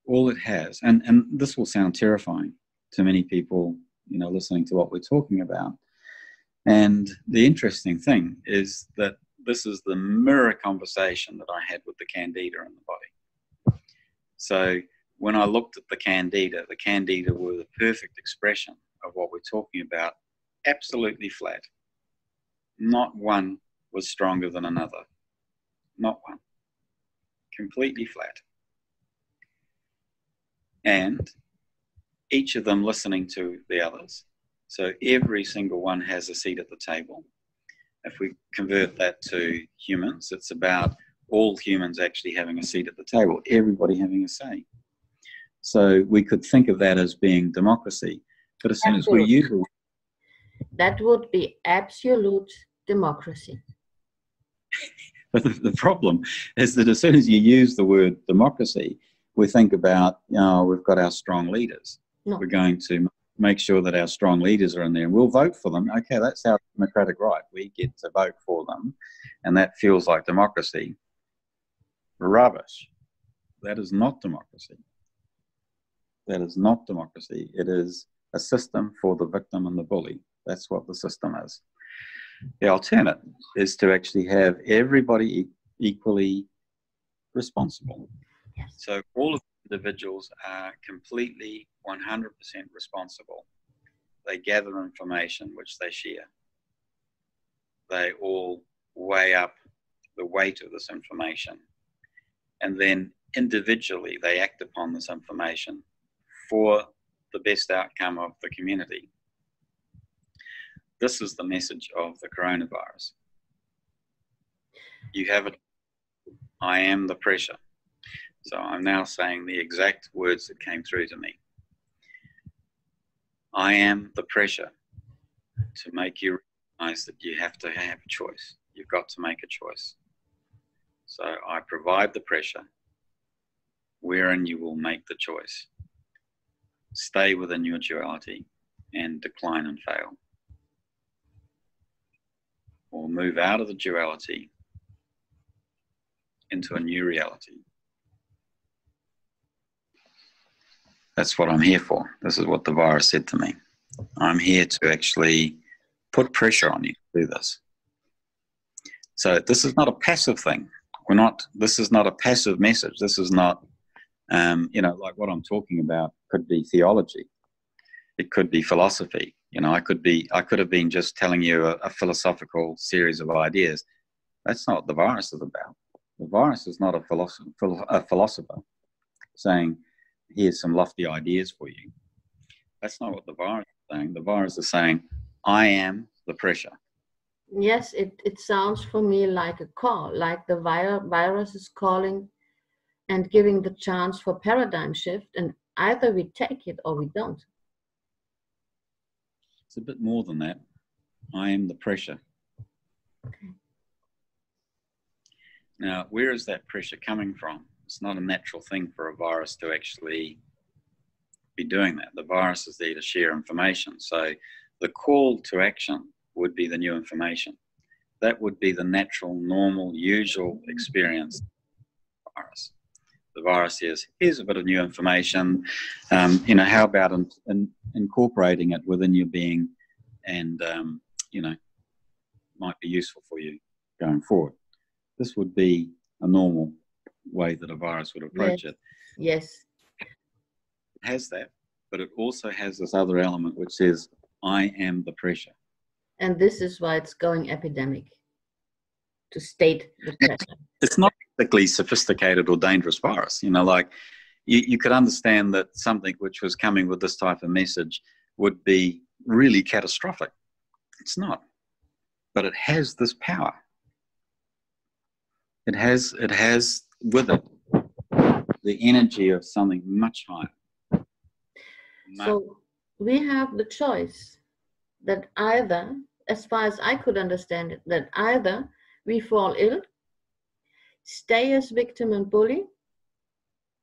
All it has, and this will sound terrifying to many people, listening to what we're talking about, And the interesting thing is that this is the mirror conversation that I had with the candida in the body. So when I looked at the candida were the perfect expression of what we're talking about, absolutely flat. Not one was stronger than another. Not one. Completely flat. And each of them listening to the others. So every single one has a seat at the table. If we convert that to humans, it's about all humans actually having a seat at the table, everybody having a say. So we could think of that as being democracy. But as soon as we use it, that would be absolute democracy. But the problem is that as soon as you use the word democracy, we think about, we've got our strong leaders. No. We're going to make sure that our strong leaders are in there and we'll vote for them. Okay, that's our democratic right. We get to vote for them and that feels like democracy. Rubbish. That is not democracy. That is not democracy. It is a system for the victim and the bully. That's what the system is. The alternate is to actually have everybody equally responsible. Yes. So all of the individuals are completely 100% responsible. They gather information which they share. They all weigh up the weight of this information. And then individually they act upon this information for the best outcome of the community. This is the message of the coronavirus. You have it. I am the pressure. So I'm now saying the exact words that came through to me. I am the pressure to make you realize that you have to have a choice. You've got to make a choice. So I provide the pressure wherein you will make the choice. Stay within your duality and decline and fail. Or move out of the duality into a new reality. That's what I'm here for. This is what the virus said to me. I'm here to actually put pressure on you to do this. So this is not a passive thing. This is not a passive message. This is not, like what I'm talking about could be theology. It could be philosophy. I could have been just telling you a philosophical series of ideas. That's not what the virus is about. The virus is not a philosopher saying, here's some lofty ideas for you. That's not what the virus is saying. The virus is saying, I am the pressure. Yes, it sounds for me like a call, like the virus is calling and giving the chance for paradigm shift, and either we take it or we don't. It's a bit more than that. I am the pressure. Okay. Now, where is that pressure coming from? It's not a natural thing for a virus to actually be doing that. The virus is there to share information. So the call to action would be the new information. That would be the natural, normal, usual experience of the virus. The virus says, here's a bit of new information. How about incorporating it within your being and, might be useful for you going forward. This would be a normal way that a virus would approach it. Yes. It has that, but it also has this other element which says, I am the pressure. And this is why it's going epidemic, to state the pressure. It's not particularly sophisticated or dangerous virus. You could understand that something which was coming with this type of message would be really catastrophic. It's not. But it has this power. It has with it the energy of something much higher. So we have the choice that either, as far as I could understand it, that either we fall ill, stay as victim and bully,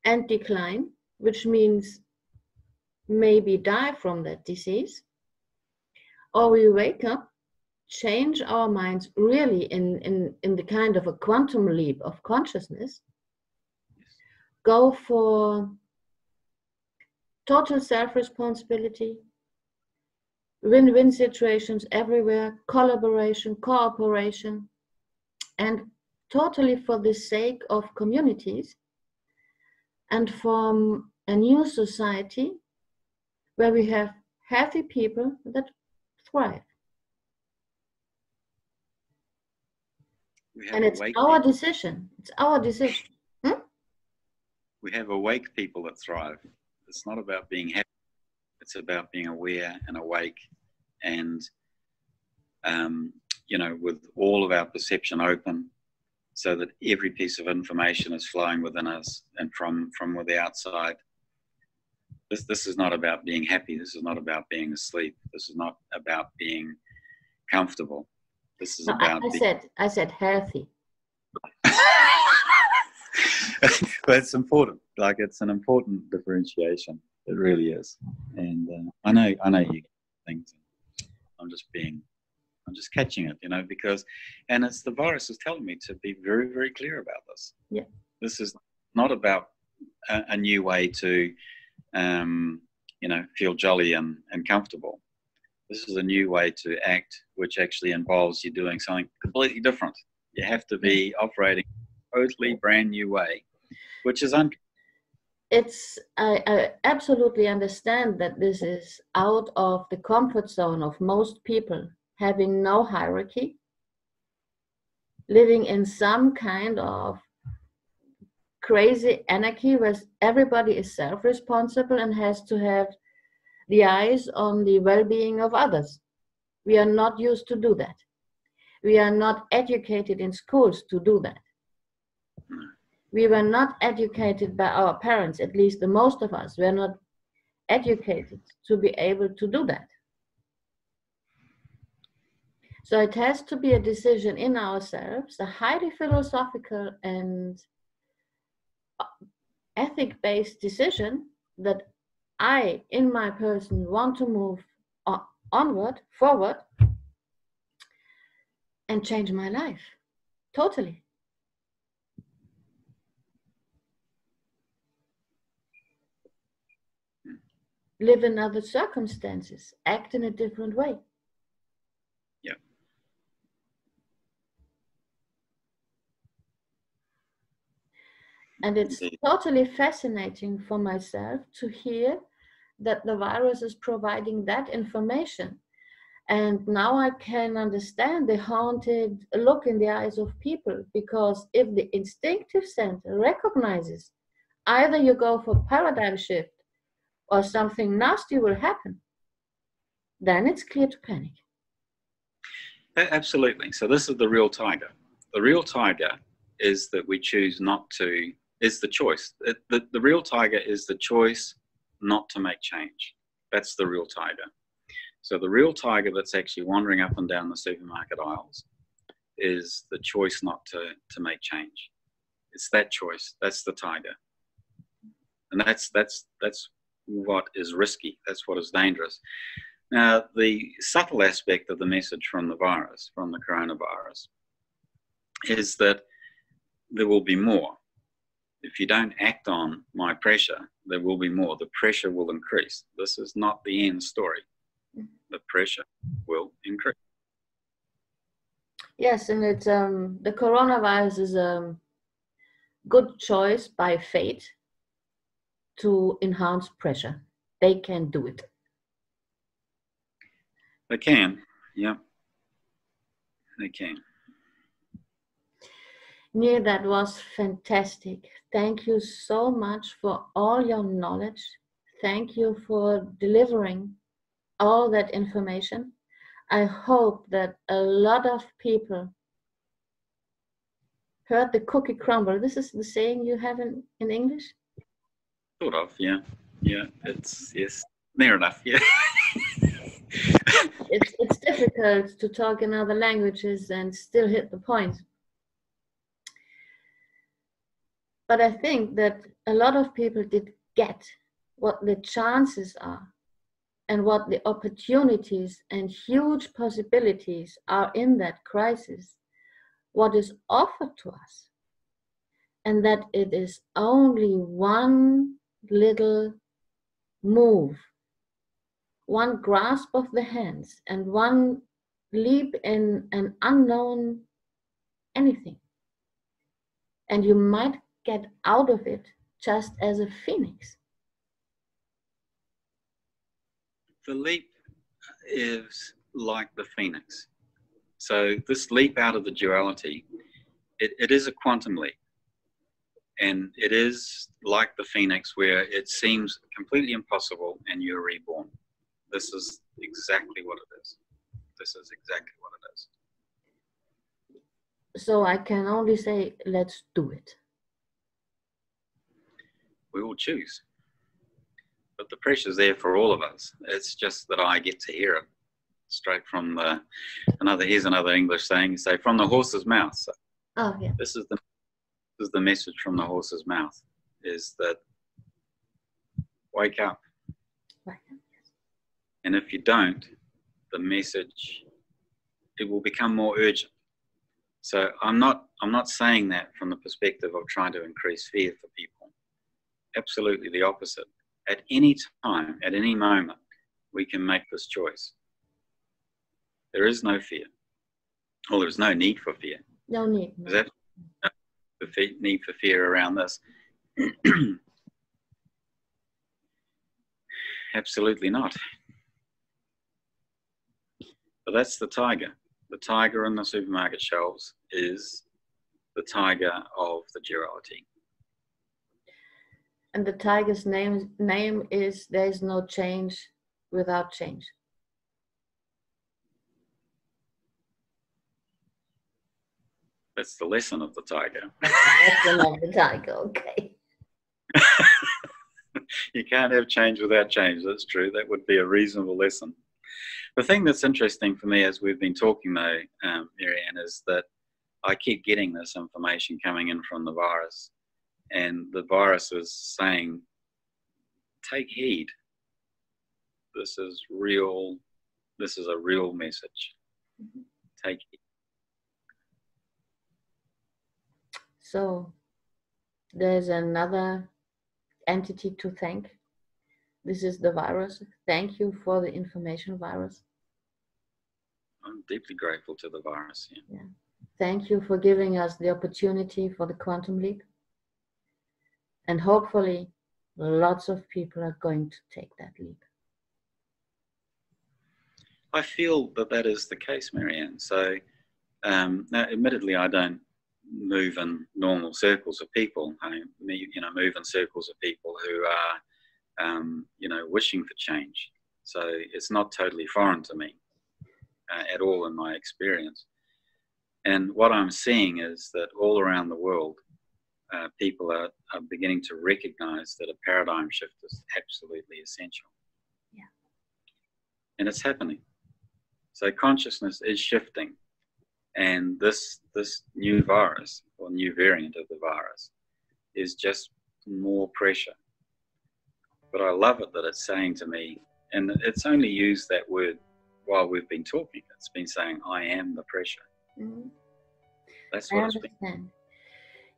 and decline, which means maybe die from that disease, or we wake up, change our minds really in the kind of a quantum leap of consciousness, go for total self-responsibility, win-win situations everywhere, collaboration, cooperation, and totally for the sake of communities and from a new society where we have healthy people that thrive. And it's our decision. It's our decision. We have awake people that thrive. It's not about being happy. It's about being aware and awake and, you know, with all of our perception open so that every piece of information is flowing within us and from the outside. This is not about being happy. This is not about being asleep. This is not about being comfortable. This is about... I said healthy. But it's important. Like, it's an important differentiation. It really is. And I know you things. I'm just catching it, you know, because, and it's the virus is telling me to be very, very clear about this. Yeah. This is not about a new way to, you know, feel jolly and comfortable. This is a new way to act, which actually involves you doing something completely different. You have to be operating a totally brand new way, which is I absolutely understand that this is out of the comfort zone of most people, having no hierarchy, living in some kind of crazy anarchy where everybody is self-responsible and has to have the eyes on the well-being of others. We are not used to do that. We are not educated in schools to do that. We were not educated by our parents, at least the most of us were not educated to be able to do that. So it has to be a decision in ourselves, a highly philosophical and ethic-based decision that I, in my person, want to move onward, forward, and change my life, totally. Live in other circumstances, act in a different way. Yeah. And it's totally fascinating for myself to hear that the virus is providing that information. And now I can understand the haunted look in the eyes of people, because if the instinctive center recognizes either you go for paradigm shift or something nasty will happen, then it's clear to panic. Absolutely. So this is the real tiger. The real tiger is that we choose not to, is the choice. The real tiger is the choice not to make change. That's the real tiger. So the real tiger that's actually wandering up and down the supermarket aisles is the choice not to make change. It's that choice. That's the tiger. And that's what is risky. That's what is dangerous. Now, the subtle aspect of the message from the virus, from the coronavirus, is that there will be more. If you don't act on my pressure, there will be more. The pressure will increase. This is not the end story. The pressure will increase. Yes, and it's the coronavirus is a good choice by fate to enhance pressure. They can do it. They can, yeah. They can. Neil, that was fantastic. Thank you so much for all your knowledge. Thank you for delivering all that information. I hope that a lot of people heard the cookie crumble. This is the saying you have in English? Sort of, yeah. Yeah, it's, yes, near enough, yeah. It's difficult to talk in other languages and still hit the point. But I think that a lot of people did get what the chances are and what the opportunities and huge possibilities are in that crisis, what is offered to us, and that it is only one little move, one grasp of the hands and one leap in an unknown anything. And you might get out of it just as a phoenix. The leap is like the phoenix. So this leap out of the duality, it is a quantum leap. And it is like the phoenix where it seems completely impossible and you're reborn. This is exactly what it is. This is exactly what it is. So I can only say, let's do it. We will choose. But the pressure's there for all of us. It's just that I get to hear it straight from here's another English saying, say, from the horse's mouth. So oh, yeah. This is the message from the horse's mouth, is that wake up. Wake up, yes. And if you don't, the message, it will become more urgent. So I'm not saying that from the perspective of trying to increase fear for people. Absolutely the opposite. At any time, at any moment, we can make this choice. There is no fear. Well, there's no need for fear. No need. No. There's no need for fear around this. Absolutely not. But that's the tiger. The tiger in the supermarket shelves is the tiger of the duality. And the tiger's name is, there is no change without change. That's the lesson of the tiger. Lesson of the tiger, okay. You can't have change without change. That's true. That would be a reasonable lesson. The thing that's interesting for me as we've been talking though, Marianne, is that I keep getting this information coming in from the virus. And the virus is saying, take heed. This is real. This is a real message. Mm-hmm. Take heed. So there's another entity to thank. This is the virus. Thank you for the information, virus. I'm deeply grateful to the virus. Yeah. Thank you for giving us the opportunity for the quantum leap. And hopefully lots of people are going to take that leap. I feel that that is the case, Marianne. So now, admittedly, I don't move in normal circles of people. I move in circles of people who are, wishing for change. So it's not totally foreign to me at all in my experience. And what I'm seeing is that all around the world, people are beginning to recognize that a paradigm shift is absolutely essential. Yeah. And it's happening. So consciousness is shifting. And this new virus, or new variant of the virus, is just more pressure. But I love it that it's saying to me, and it's only used that word while we've been talking. It's been saying, I am the pressure. Mm-hmm. That's what I it's understand.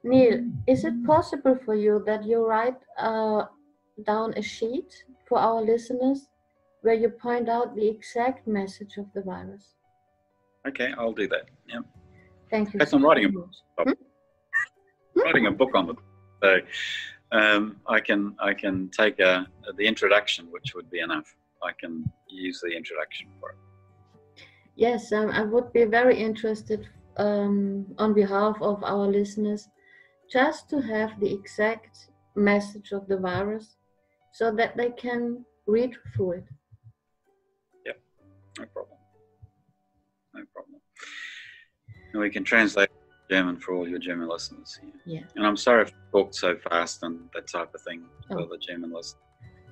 Neil, is it possible for you that you write down a sheet for our listeners where you point out the exact message of the virus? Okay, I'll do that. Yeah. Thank you. In fact, I'm writing a book. Writing a book on it. So I can take the introduction, which would be enough. I can use the introduction for it. Yes, I would be very interested on behalf of our listeners just to have the exact message of the virus so that they can read through it. Yep, no problem. No problem. And we can translate German for all your German listeners. Yeah. And I'm sorry if I talked so fast and that type of thing for the German listeners.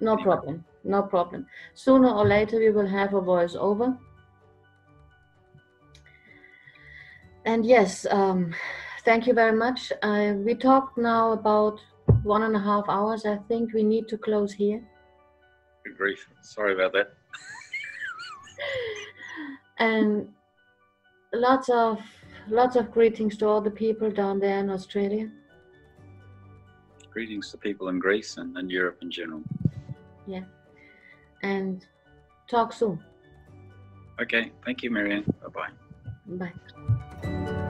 No problem. No problem. Sooner or later we will have a voiceover. And yes, thank you very much. We talked now about 1.5 hours. I think we need to close here. Good grief. Sorry about that. And lots of greetings to all the people down there in Australia. Greetings to people in Greece and Europe in general. Yeah. And Talk soon. Okay, thank you, Marianne. Bye-bye. Bye.